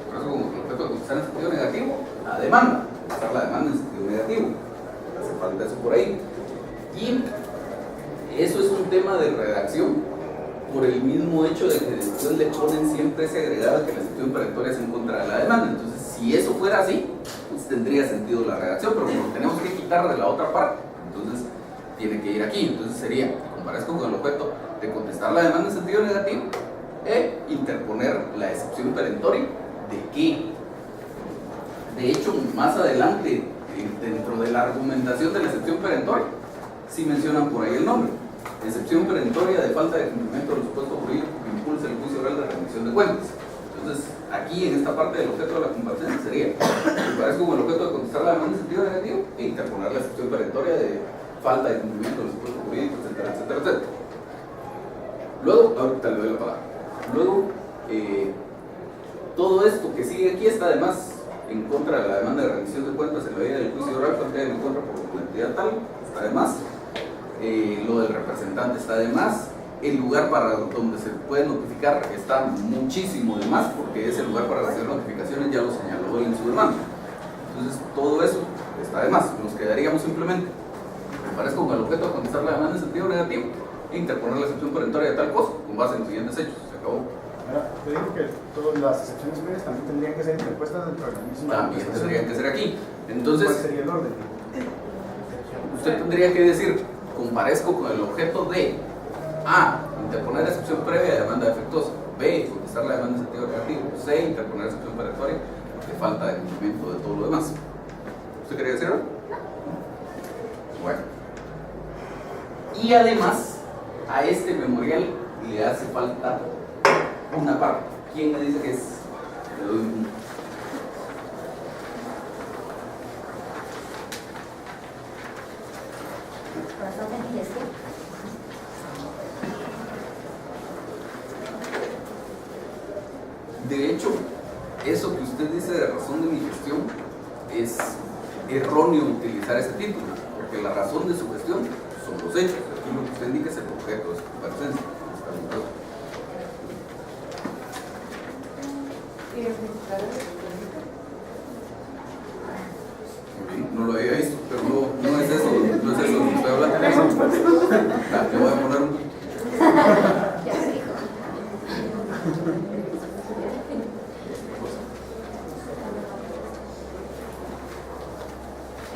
Comparezco con el objeto de contestar en sentido negativo, la demanda. Contestar la demanda en sentido negativo. Hace falta eso por ahí. Y eso es un tema de redacción, por el mismo hecho de que después le ponen siempre ese agregado que la excepción perentoria es en contra de la demanda. Entonces, si eso fuera así, pues tendría sentido la redacción, pero como tenemos que quitar de la otra parte, entonces tiene que ir aquí. Entonces sería: comparezco con el objeto de contestar la demanda en sentido negativo e interponer la excepción perentoria. ¿De qué? De hecho, más adelante, dentro de la argumentación de la excepción perentoria, sí mencionan por ahí el nombre: excepción perentoria de falta de cumplimiento del supuesto jurídico que impulsa el juicio oral de rendición de cuentas. Entonces, aquí en esta parte del objeto de la comparecencia sería: comparezco con el objeto de contestar la demanda en sentido negativo e interponer la excepción perentoria de falta de cumplimiento del supuesto jurídico, etcétera, etcétera, etcétera. Luego, ahorita le doy la palabra. Luego, todo esto que sigue aquí está además en contra de la demanda de rendición de cuentas en la medida del juicio oral, planteada en contra por la entidad tal, está de más. Lo del representante está de más. el lugar para donde se puede notificar está muchísimo de más, porque ese lugar para recibir notificaciones ya lo señaló él en su demanda. Entonces todo eso está de más. Nos quedaríamos simplemente, me parece, con el objeto de contestar la demanda en sentido negativo e interponer la excepción perentoria de tal cosa con base en los siguientes hechos. Se acabó. Ahora, te digo que todas las excepciones previas también tendrían que ser interpuestas dentro de la misma. También tendrían que ser aquí. Entonces, ¿cuál sería el orden? Usted tendría que decir, comparezco con el objeto de A, interponer excepción previa de demanda defectuosa; B, contestar la demanda en sentido negativo; C, interponer excepción perentoria de falta de cumplimiento de todo lo demás. ¿Usted quería decirlo? Bueno. Y además, a este memorial le hace falta una parte. ¿Quién me dice que es? Le doy un punto. De hecho, eso que usted dice de razón de mi gestión es erróneo utilizar ese título, porque la razón de su gestión son los hechos. Aquí lo que usted indica es el objeto de su comparecencia. No lo había visto, pero no es eso, no es eso lo que estoy hablando. Le voy a poner un punto. Ya se dijo.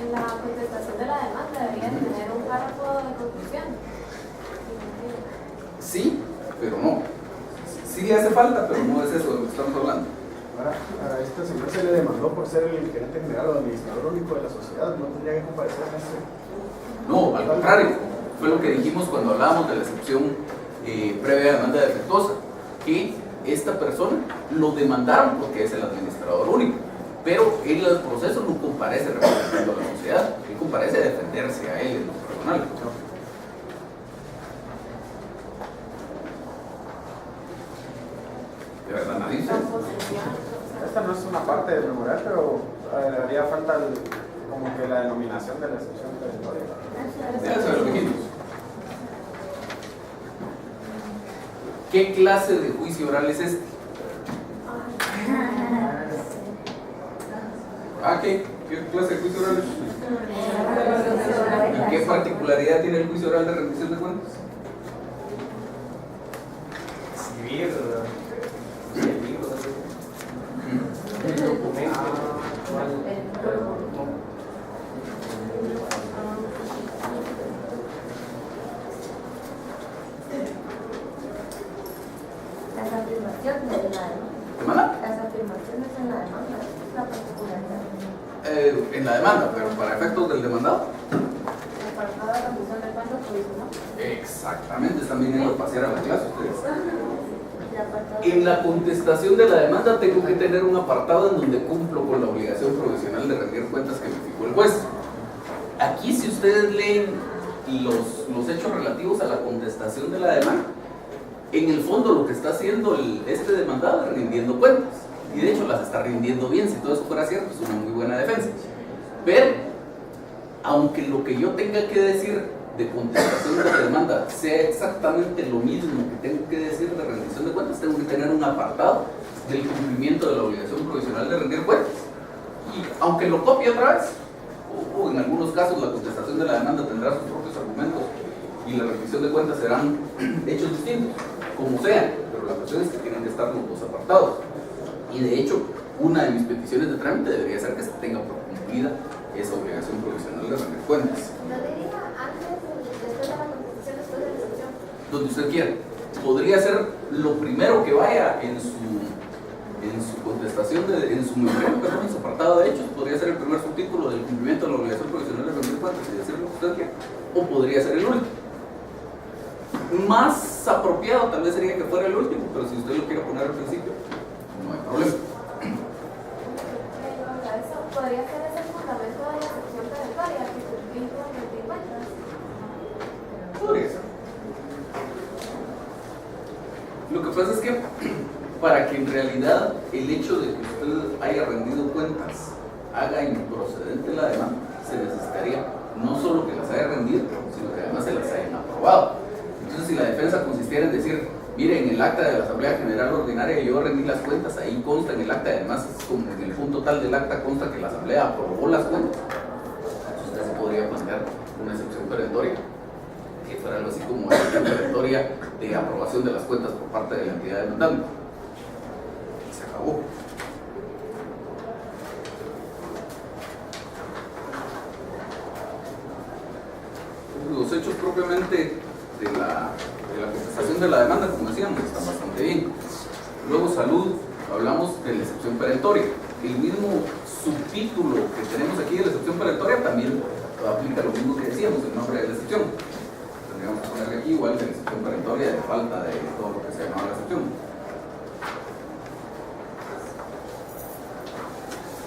En la contestación de la demanda debería tener un párrafo de conclusión. Sí, pero no. Sí le hace falta, pero no es eso de lo que estamos hablando. Ahora, a este señor se le demandó por ser el gerente general o administrador único de la sociedad, ¿no tendría que comparecer en este? No, al contrario, fue lo que dijimos cuando hablábamos de la excepción previa de demanda defectuosa, que esta persona lo demandaron porque es el administrador único, pero él en el proceso no comparece representando a la sociedad, él comparece a defenderse a él en lo personal. ¿De verdad nadie? Esta no es una parte del memorial, pero haría falta como que la denominación de la excepción perentoria. Ya saben lo que dijimos. ¿Qué clase de juicio oral es este? ¿Qué clase de juicio oral es? ¿Y qué particularidad tiene el juicio oral de rendición de cuentas? Civil, Las afirmaciones de la ¿Demanda? Las afirmaciones en la demanda, la particularidad. En la demanda, pero para efectos del demandado. El apartado de rendición de cuentas provisional. Exactamente, están viniendo a pasear a la clase ustedes. El apartado En la contestación de la demanda tengo que tener un apartado en donde cumplo con la obligación provisional de rendir cuentas que me fijó el juez. Aquí, si ustedes leen los hechos relativos a la contestación de la demanda, en el fondo lo que está haciendo este demandado es rindiendo cuentas, y de hecho las está rindiendo bien. Si todo eso fuera cierto, es una muy buena defensa. Pero aunque lo que yo tenga que decir de contestación de la demanda sea exactamente lo mismo que tengo que decir de rendición de cuentas, tengo que tener un apartado del cumplimiento de la obligación provisional de rendir cuentas. Y aunque lo copie otra vez, o en algunos casos la contestación de la demanda tendrá sus propios argumentos y la rendición de cuentas serán hechos distintos, como sea, pero la cuestión es que tienen que estar los dos apartados. Y de hecho, una de mis peticiones de trámite debería ser que se tenga por cumplida esa obligación provisional de rendir cuentas. ¿no diría antes o después de la contestación, después de la excepción? Donde usted quiera. Podría ser lo primero que vaya en su contestación, en su memorial, perdón, en su apartado de hechos. Podría ser el primer subtítulo del cumplimiento de la obligación provisional de rendir cuentas y decir lo que usted quiera. O podría ser el último. Más apropiado tal vez sería que fuera el último, pero si usted lo quiere poner al principio, no hay problema. Eso podría ser ese fundamento de la excepción perentoria, que cumplir con rendir cuentas. Podría ser. Lo que pasa es que para que en realidad el hecho de que usted haya rendido cuentas haga improcedente la demanda, se necesitaría no solo que las haya rendido, sino que además se las hayan aprobado. Entonces, si la defensa consistiera necesitaran decir, mire, en el acta de la Asamblea General Ordinaria yo rendí las cuentas, ahí consta en el acta, además como en el punto tal del acta consta que la Asamblea aprobó las cuentas, entonces usted se podría plantear una excepción perentoria, que fuera algo así como una excepción perentoria de aprobación de las cuentas por parte de la entidad demandante. Y se acabó. Los hechos propiamente de la contestación de la demanda, como decíamos, están bastante bien. Luego, salud, hablamos de la excepción perentoria. El mismo subtítulo que tenemos aquí de la excepción perentoria también aplica lo mismo que decíamos, el nombre de la excepción. Tendríamos que ponerle aquí igual de la excepción perentoria, de falta de todo lo que se llamaba la excepción.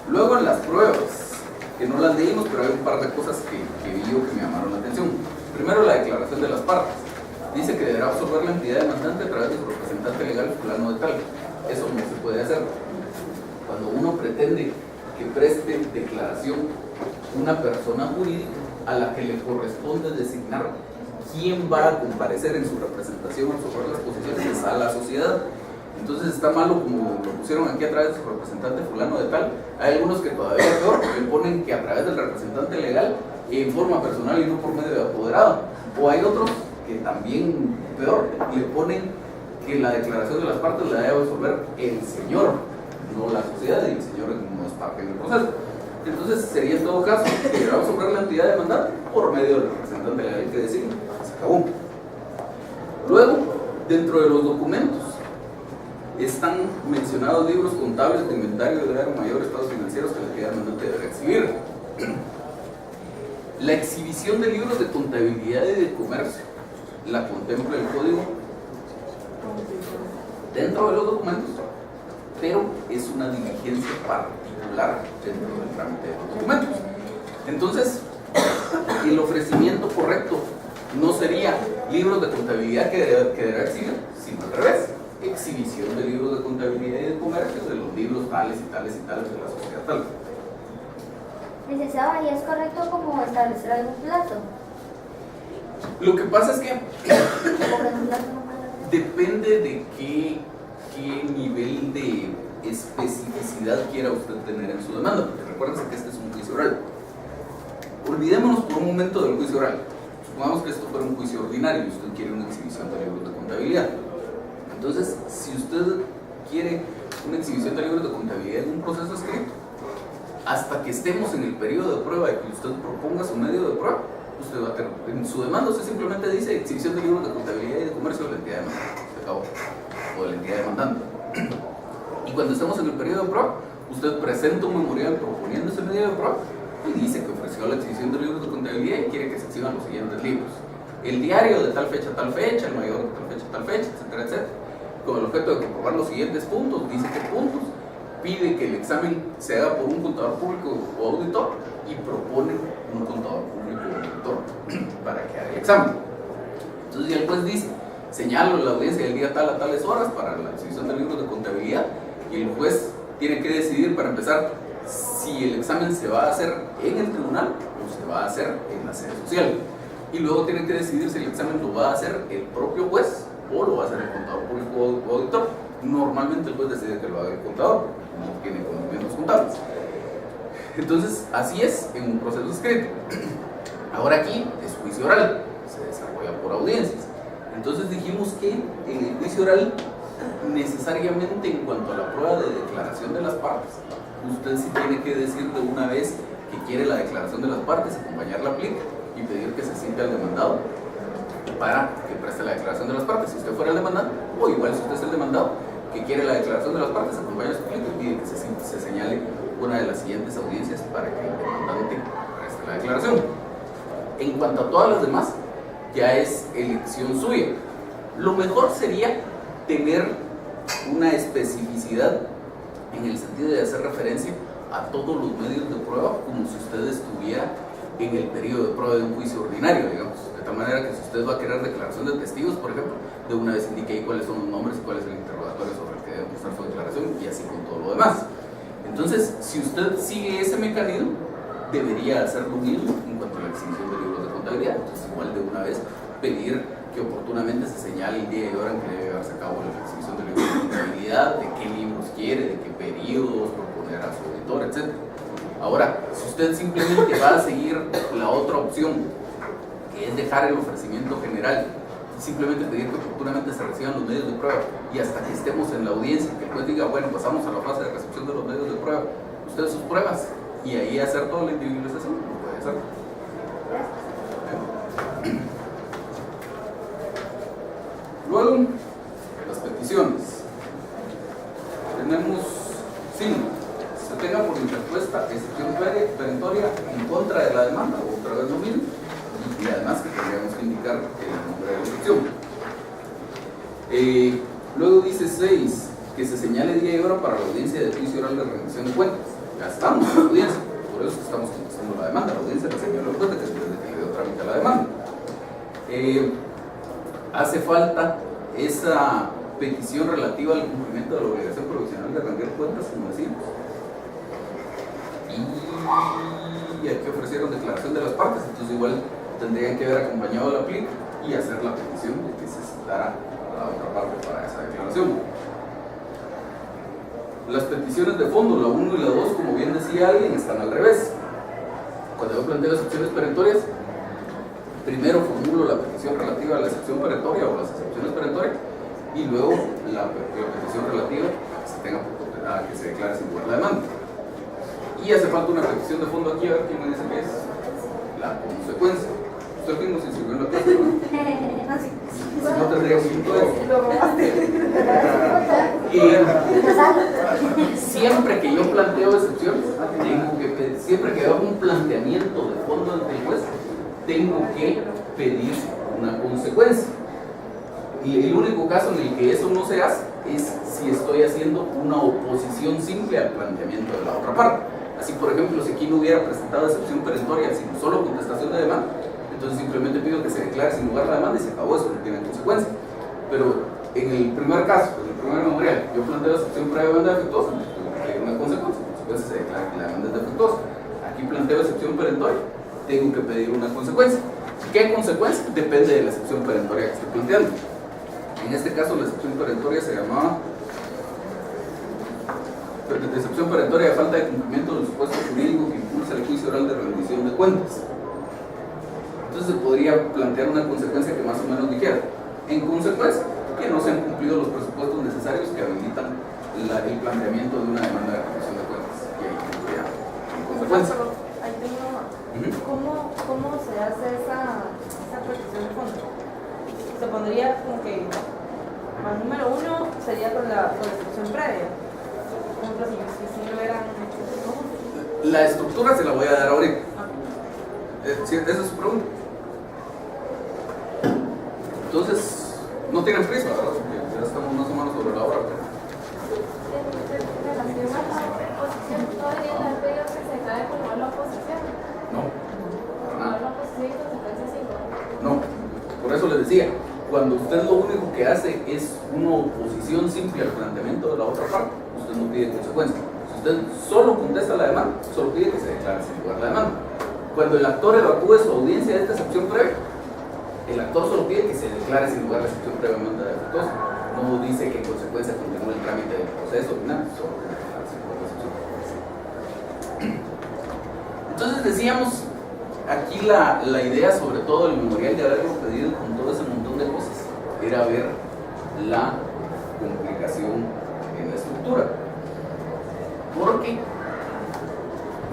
Luego, en las pruebas, que no las leímos, pero hay un par de cosas que vi yo que me llamaron la atención. Primero, la declaración de las partes. Dice que deberá absorber la entidad demandante a través de su representante legal fulano de tal. Eso no se puede hacer. Cuando uno pretende que preste declaración una persona jurídica a la que le corresponde designar quién va a comparecer en su representación a absorber las posiciones a la sociedad. Entonces está malo como lo pusieron aquí a través de su representante fulano de tal. Hay algunos que todavía peor, le ponen que a través del representante legal en forma personal y no por medio de apoderado. O hay otros que también peor, le ponen que la declaración de las partes la debe absorber el señor, no la sociedad, y el señor no es parte del proceso. Entonces sería en todo caso que deberá absorber la entidad demandante por medio del representante legal que designa. Se acabó. Luego, dentro de los documentos están mencionados libros contables de inventario de grado mayor, estados financieros que la entidad demandante deberá exhibir. La exhibición de libros de contabilidad y de comercio la contempla el código dentro de los documentos, pero es una diligencia particular dentro del trámite de los documentos. Entonces, el ofrecimiento correcto no sería libros de contabilidad que deberá exhibir, sino al revés, exhibición de libros de contabilidad y de comercio de los libros tales y tales y tales de la sociedad tal. Licenciado, ¿y es correcto como establecer algún plazo? Lo que pasa es que depende de qué nivel de especificidad quiera usted tener en su demanda, porque recuérdense que este es un juicio oral. Olvidémonos por un momento del juicio oral. Supongamos que esto fuera un juicio ordinario y usted quiere una exhibición de libros de contabilidad. Entonces, si usted quiere una exhibición de libros de contabilidad en un proceso escrito, hasta que estemos en el periodo de prueba y que usted proponga su medio de prueba, usted va a tener, en su demanda usted simplemente dice exhibición de libros de contabilidad y de comercio de la entidad demandante, se acabó, o de la entidad demandante. Y cuando estemos en el periodo de prueba, usted presenta un memorial proponiendo ese medio de prueba y dice que ofreció la exhibición de libros de contabilidad y quiere que se exhiban los siguientes libros: el diario de tal fecha a tal fecha, el mayor de tal fecha a tal fecha, etcétera, etcétera, con el objeto de comprobar los siguientes puntos. Dice qué puntos, pide que el examen se haga por un contador público o auditor y propone un contador público o auditor para que haga el examen. Entonces ya el juez dice, señalo la audiencia del día tal a tales horas para la exhibición de libros de contabilidad, y el juez tiene que decidir, para empezar, si el examen se va a hacer en el tribunal o se va a hacer en la sede social, y luego tiene que decidir si el examen lo va a hacer el propio juez o lo va a hacer el contador público o auditor. Normalmente el juez decide que lo haga el contador, no tiene conocimientos contables. Entonces, así es en un proceso escrito. Ahora aquí es juicio oral, se desarrolla por audiencias. Entonces dijimos que en el juicio oral, necesariamente en cuanto a la prueba de declaración de las partes, usted sí tiene que decir de una vez que quiere la declaración de las partes, acompañar la plica y pedir que se cite al demandado para que preste la declaración de las partes. Si usted fuera el demandado, o igual si usted es el demandado, que quiere la declaración de las partes, acompaña su plica y pide que se señale una de las siguientes audiencias para que el demandante preste la declaración. En cuanto a todas las demás, ya es elección suya. Lo mejor sería tener una especificidad en el sentido de hacer referencia a todos los medios de prueba como si usted estuviera en el periodo de prueba de un juicio ordinario, digamos, de tal manera que si usted va a querer declaración de testigos, por ejemplo, de una vez indique ahí cuáles son los nombres y cuál es el interrogatorio sobre el que debe mostrar su declaración, y así con todo lo demás. Entonces, si usted sigue ese mecanismo, debería hacer lo mismo en cuanto a la exhibición de libros de contabilidad. Entonces, igual de una vez pedir que oportunamente se señale el día y hora en que debe llevarse a cabo la exhibición de libros de contabilidad, de qué libros quiere, de qué periodos proponer a su editor, etc. Ahora, si usted simplemente va a seguir la otra opción, que es dejar el ofrecimiento general, simplemente pedir que oportunamente se reciban los medios de prueba y hasta que estemos en la audiencia, que el juez diga, bueno, pasamos a la fase de recepción de los medios de prueba, ustedes sus pruebas, y ahí hacer toda la individualización, lo puede hacer. Luego, las peticiones. Tenemos 5. Se tenga por interpuesta excepción perentoria en contra de la demanda, otra vez lo mismo, y además que tendríamos que indicar el nombre de la excepción. Luego dice 6, que se señale día y hora para la audiencia de juicio oral de rendición de cuentas. Ya estamos en la audiencia, por eso estamos contestando la demanda. La audiencia la señaló en cuenta que después de que le dio trámite a la demanda. Hace falta esa petición relativa al cumplimiento de la obligación provisional de rendir cuentas, como decimos. Y aquí ofrecieron declaración de las partes, entonces igual tendrían que haber acompañado la PLIC y hacer la petición de que se citara a la otra parte para esa declaración. Las peticiones de fondo, la 1 y la 2, como bien decía alguien, están al revés. Cuando yo planteo excepciones perentorias, primero formulo la petición relativa a la excepción perentoria o las excepciones perentorias y luego la petición relativa a que se declare sin lugar la demanda. Y hace falta una petición de fondo aquí, a ver quién me dice que es la consecuencia. Usted mismo se inscribió en la clase, ¿no? Si no tendría un Y siempre que yo planteo excepciones, siempre que hago un planteamiento de fondo ante el juez, tengo que pedir una consecuencia. Y el único caso en el que eso no se hace es si estoy haciendo una oposición simple al planteamiento de la otra parte. Así, por ejemplo, si aquí no hubiera presentado excepción perentoria, sino solo contestación de demanda, entonces simplemente pido que se declare sin lugar la demanda y se acabó, eso no tiene consecuencia. Pero en el primer caso, en el primer memorial, yo planteo excepción previa de demanda defectuosa, hay una consecuencia, la consecuencia se declara que la demanda es defectuosa. Aquí planteo excepción perentoria, tengo que pedir una consecuencia. ¿Qué consecuencia? Depende de la excepción perentoria que estoy planteando. En este caso, la excepción perentoria se llamaba de excepción perentoria de falta de cumplimiento del supuesto jurídico que impulsa el juicio oral de rendición de cuentas. Entonces se podría plantear una consecuencia que más o menos dijera, en consecuencia, que no se han cumplido los presupuestos necesarios que habilitan el planteamiento de una demanda de rendición de cuentas. Y ahí tendría en consecuencia. Ahí tengo una más. ¿Cómo se hace esa petición de fondo? Se pondría como que más número 1 sería con la excepción previa. Por ejemplo, si no eran. La estructura se la voy a dar ahorita. ¿Sí? ¿Esa es su pregunta? Entonces, no tienen prisa, ¿verdad? Porque ya estamos más o menos sobre la hora. En relación a la oposición, ¿no debería haber pedido que se declare con la oposición? No, para nada. La oposición y consecuencia 5. No, por eso les decía, cuando usted lo único que hace es una oposición simple al planteamiento de la otra parte, usted no pide consecuencia. Si usted solo contesta la demanda, solo pide que se declare sin lugar la demanda. Cuando el actor evacúe su audiencia de esta excepción previa, el actor solo pide que se declare sin lugar la excepción previa de demanda defectuosa. No dice que en consecuencia continúe el trámite del proceso ni nada, solo que declare sin lugar la excepción previa. Entonces decíamos, aquí la idea sobre todo del memorial de haberlo pedido con todo ese montón de cosas era ver la complicación en la estructura. Porque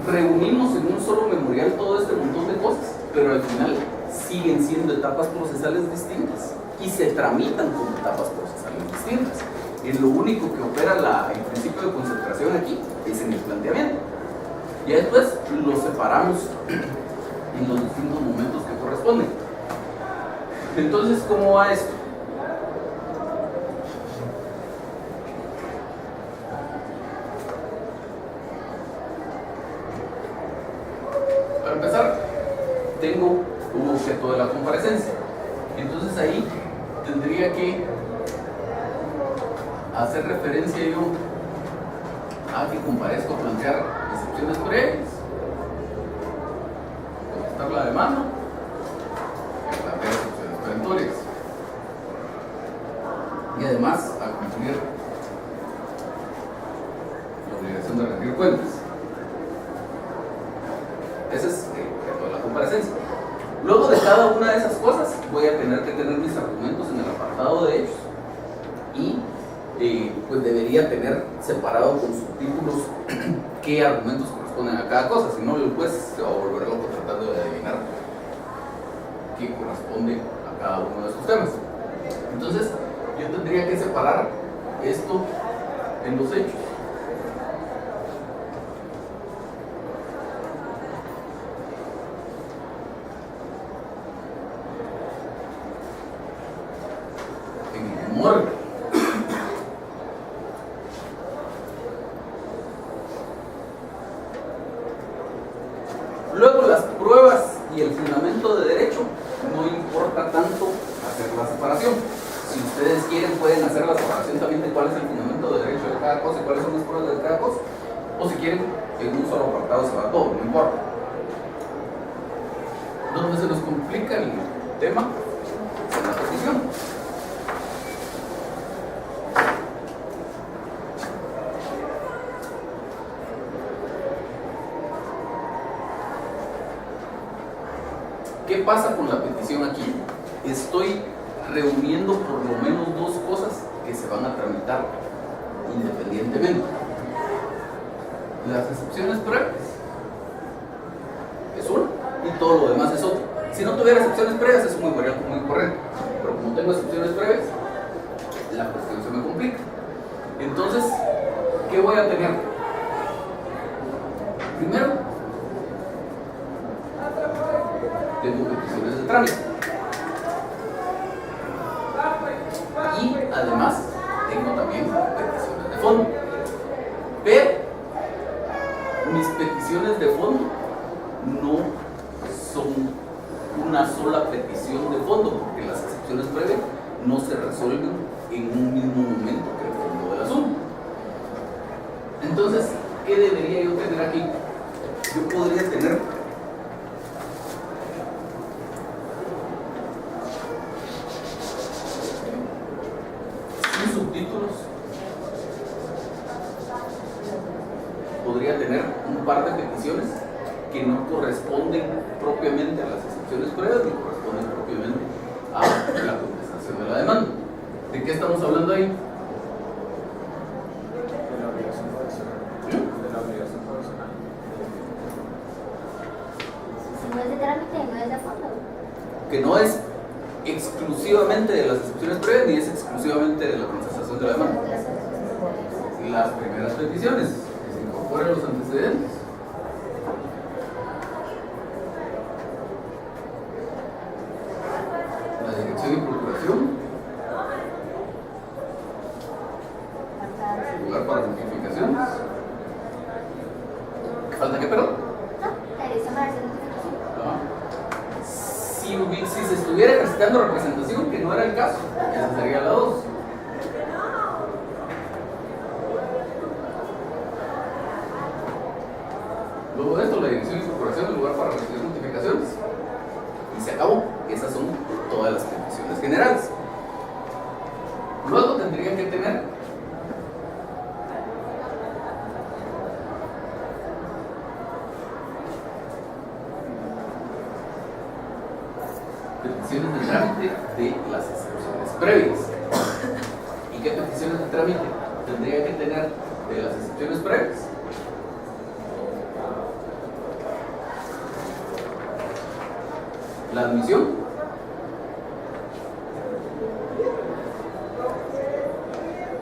reunimos en un solo memorial todo este montón de cosas, pero al final siguen siendo etapas procesales distintas y se tramitan como etapas procesales distintas. Y lo único que opera el principio de concentración aquí es en el planteamiento. Y después lo separamos en los distintos momentos que corresponden. Entonces, ¿cómo va esto? Para empezar, tengo un objeto de la comparecencia. Entonces ahí tendría que hacer referencia yo a que comparezco a plantear excepciones previas, contestar la demanda y plantear excepciones perentorias. además a cumplir la obligación de rendir cuentas. Ese es toda la comparecencia. Luego de cada una de esas cosas voy a tener que tener mis argumentos en el apartado de hechos y pues debería tener separado con subtítulos qué argumentos corresponden a cada cosa, si no el juez se va a volver loco tratando de adivinar qué corresponde a cada uno de estos temas. Entonces yo tendría que separar esto en los hechos. En memoria. Luego las pruebas y el fundamento de derecho, no importa tanto hacer la separación. Si ustedes quieren pueden hacer la separación también de cuál es el fundamento de derecho de cada cosa y cuáles son las pruebas de cada cosa, o si quieren en un solo apartado se va todo, no importa. Donde se nos complica el tema es en la petición. ¿Qué pasa con la petición aquí? Estoy reuniendo por lo menos dos cosas que se van a tramitar independientemente. Las excepciones previas es uno y todo lo demás es otro. Si no tuviera excepciones previas es muy correcto, pero como tengo excepciones previas, la cuestión se me complica. Entonces, ¿qué voy a tener? Primero, tengo peticiones de trámite y además tengo también peticiones de fondo, pero mis peticiones de fondo no son una sola petición de fondo porque las excepciones previas no se resuelven en un mismo momento que el fondo del asunto. Entonces, ¿qué debería yo tener aquí? Yo podría tener subtítulos, podría tener un par de peticiones que no corresponden propiamente a las excepciones previas ni corresponden propiamente a la contestación de la demanda. ¿De qué estamos hablando ahí? De la obligación profesional. De la obligación profesional. Si no es de trámite, no es de fondo. Que no es exclusivamente de las excepciones previas ni es exclusivamente de la contestación de la demanda. Las primeras peticiones, que se incorporen los antecedentes. La dirección y procuración. Lugar para notificaciones. ¿Falta qué, perdón? No, la dirección para hacer notificación. Si se estuviera ejercitando representación, que no era el caso, esa sería la 2. Luego de esto, la dirección y procuración del lugar para recibir notificaciones. Y se acabó. Esas son todas las peticiones generales. Luego tendría que tener peticiones de trámite de las excepciones previas. ¿Y qué peticiones de trámite tendría que tener de las excepciones previas? La admisión,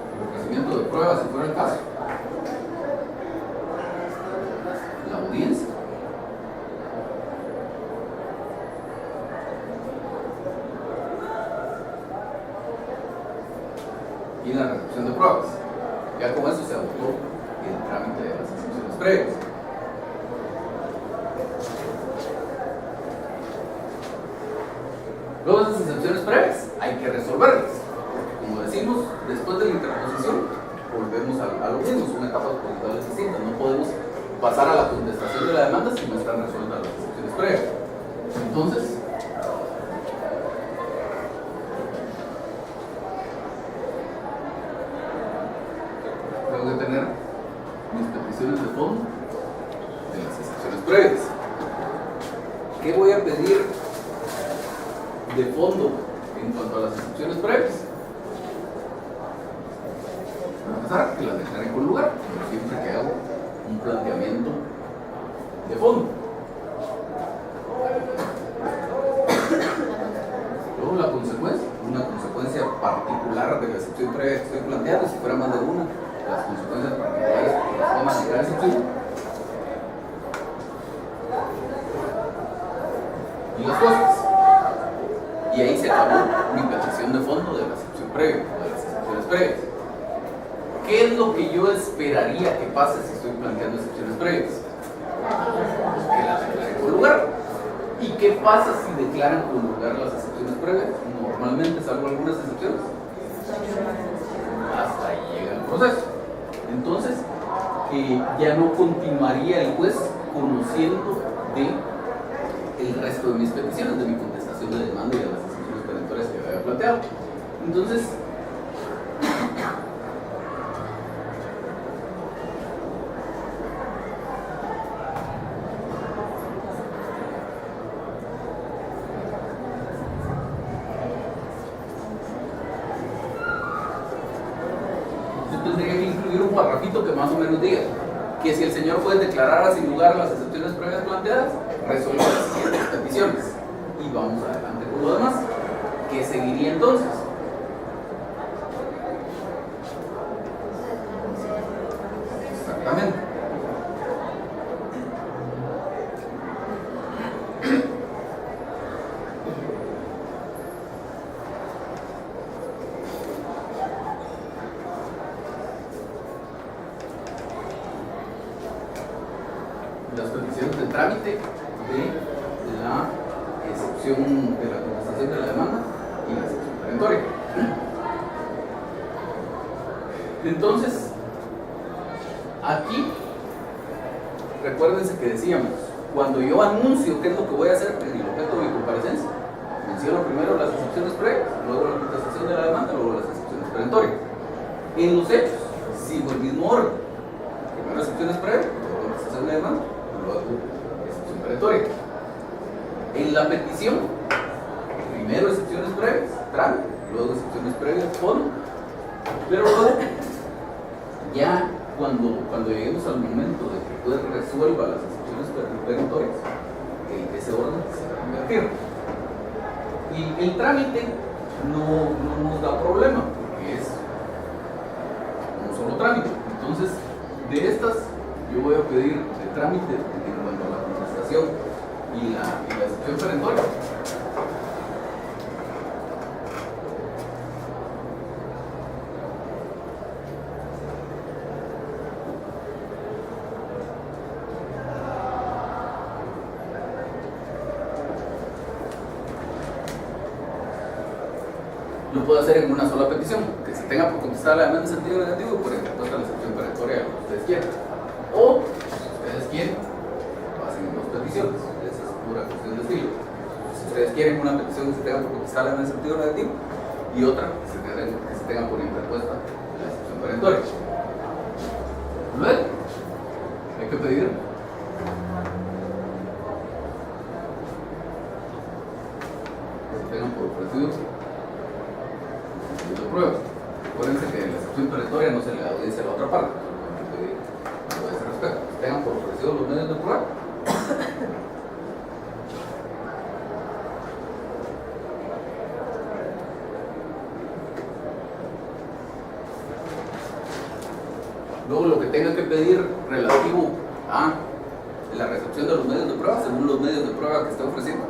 el ofrecimiento de pruebas si fuera el caso, la audiencia, y la recepción de pruebas. Ya con eso se agotó el trámite de las excepciones previas. Luego de esas excepciones previas hay que resolverlas. Como decimos, después de la interposición volvemos a lo mismo, son etapas procesales distintas. No podemos pasar a la contestación de la demanda si no están resueltas las excepciones previas. Entonces, de fondo en cuanto a las excepciones previas. Para empezar, que las declare con lugar, siempre que hago un planteamiento de fondo. Luego la consecuencia, una consecuencia particular de la excepción previa que estoy planteando, si fuera más de una, las consecuencias particulares que toman de cada excepción. Y las cosas. Y ahí se acabó mi petición de fondo de la excepción previa, de las excepciones previas. ¿Qué es lo que yo esperaría que pase si estoy planteando excepciones previas? Que las declaren con lugar. ¿Y qué pasa si declaran con lugar las excepciones previas? Normalmente, salvo algunas excepciones, hasta ahí llega el proceso. Entonces, ya no continuaría el juez conociendo de el resto de mis peticiones, de mi contestación de demanda y de las excepciones perentorias que había planteado. Entonces, yo tendría que incluir un parrafito que más o menos diga que si el señor juez declarara sin lugar las excepciones previas planteadas, resuelve las siguientes peticiones. Y vamos adelante con lo demás. ¿Qué seguiría entonces? Exactamente. Las peticiones de trámite de la excepción de la contestación de la demanda y la excepción perentoria. Entonces, aquí, recuérdense que decíamos, cuando yo anuncio qué es lo que voy a hacer en el objeto de mi comparecencia, menciono primero las excepciones previas, luego la contestación de la demanda, luego las excepciones perentorias. En los hechos, sigo el mismo orden. Primero excepciones previas, luego contestación de demanda, luego excepción perentoria. En la petición, primero excepciones previas, trámite, luego excepciones previas, fondo, pero luego, ya cuando lleguemos al momento de que el juez resuelva las excepciones perentorias, ese orden se va a invertir. Y el trámite no nos da problema, porque es un solo trámite. Entonces, de estas, yo voy a pedir de trámite en cuanto a la contestación y la excepción perentoria. Lo puedo hacer en una sola petición, que se tenga por contestar la demanda en sentido negativo y por respuesta a la excepción perentoria de lo que ustedes quieran. O, si ustedes quieren, lo hacen en dos peticiones. Esa es pura cuestión de estilo. Si ustedes quieren una petición que se tenga por contestar la demanda en sentido negativo y otra que se tenga por interpuesta la excepción perentoria. Luego, hay que pedir que se tengan por ofrecido de prueba. Acuérdense que la excepción perentoria no se le da audiencia a la otra parte, hay que pedir algo a ese respecto. Tengan por ofrecido los medios de prueba. Luego lo que tenga que pedir relativo a la recepción de los medios de prueba, según los medios de prueba que esté ofreciendo.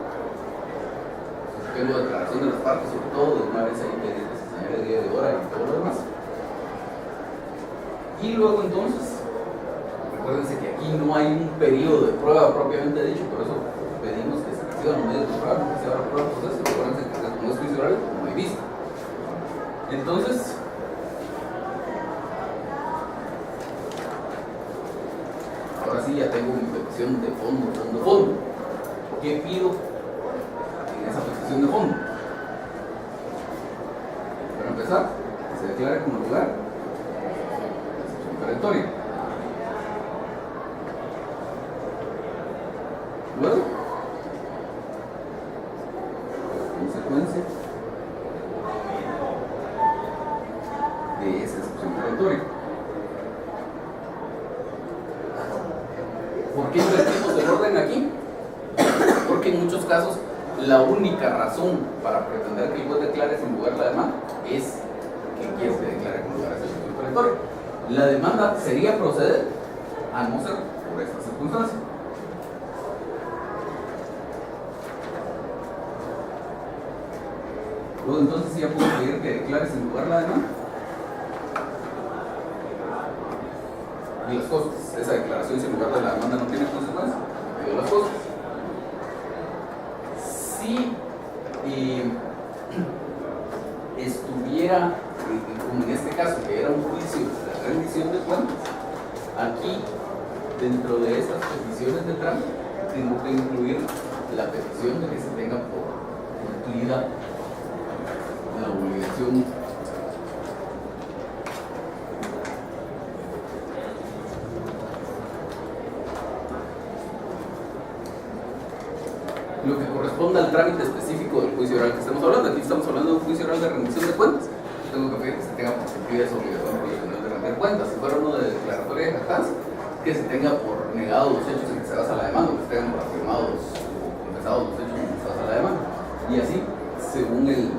Tengo declaración de las partes, sobre todo, de una vez ahí pedir que se señale día de hora y todo lo demás. Y luego entonces, recuérdense que aquí no hay un periodo de prueba propiamente dicho, por eso pedimos que se reciban los medios de prueba, que se abra prueba el proceso. Recuérdense que como es juicio oral, no hay vista. Entonces, ahora sí ya tengo mi petición de fondo. ¿Qué pido en esa petición de fondo? Para empezar, que se declare como lugar la excepción perentoria. Luego, consecuencia de esa excepción perentoria. ¿Por qué invertimos el orden aquí? Porque en muchos casos la única razón para pretender que el juez declare sin lugar la demanda es que quiere que declare con lugar esa excepción perentoria. La demanda sería proceder a no ser por esta circunstancia. Luego entonces ya puedo pedir que declare sin lugar la demanda. Y los costos. Esa declaración sin lugar de la demanda no tiene consecuencias. Pido las cosas. Si estuviera, como en este caso, que era un juicio de rendición de cuentas, aquí, dentro de estas peticiones de trámite, tengo que incluir la petición de que se tenga por cumplida la obligación lo que corresponde al trámite específico del juicio oral que estamos hablando. Aquí estamos hablando de un juicio oral de rendición de cuentas. Tengo que pedir que se tenga por cumplida esa obligación profesional de rendir cuentas. Si fuera uno de declaratoria de jactancia, que se tenga por negado los hechos en que se basa la demanda, que se tengan por afirmados o confesados los hechos en que se basa la demanda. Y así, según el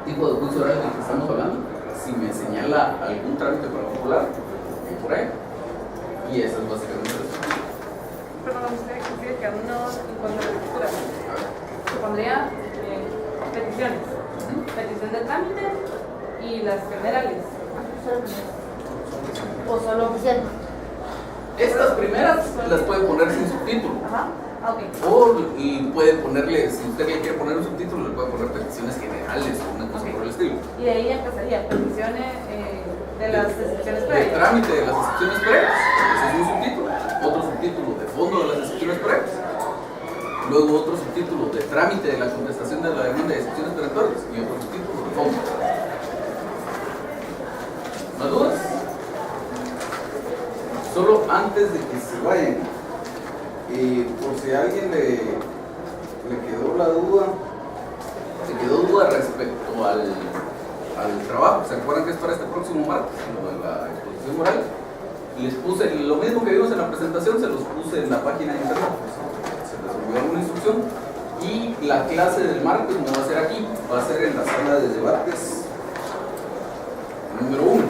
tipo de juicio oral del que estamos hablando, si me señala algún trámite particular, por ahí. Y eso es básicamente eso. Perdón, usted quiere que uno cuando la lectura se pondría peticiones, petición de trámite y las generales. O solo oficial. Estas primeras las puede poner sin subtítulo. Ajá. Okay. O y puede ponerle, si usted le quiere poner un subtítulo, le puede poner peticiones generales o una cosa por el estilo. Y de ahí empezaría peticiones de las excepciones previas. El trámite de las excepciones previas, ese es un subtítulo. Otro subtítulo de fondo de las excepciones previas. Luego otro subtítulo de trámite de la contestación de la demanda de excepciones perentorias. Y otro subtítulo de fondo. ¿Más dudas? Solo antes de que se vayan, por si a alguien le quedó la duda, respecto al trabajo. ¿Se acuerdan que es para este próximo martes, lo de la exposición oral? Les puse lo mismo que vimos en la presentación, se los puse en la página de internet, se les envió alguna instrucción. Y la clase del martes no va a ser aquí, va a ser en la sala de debates número 1.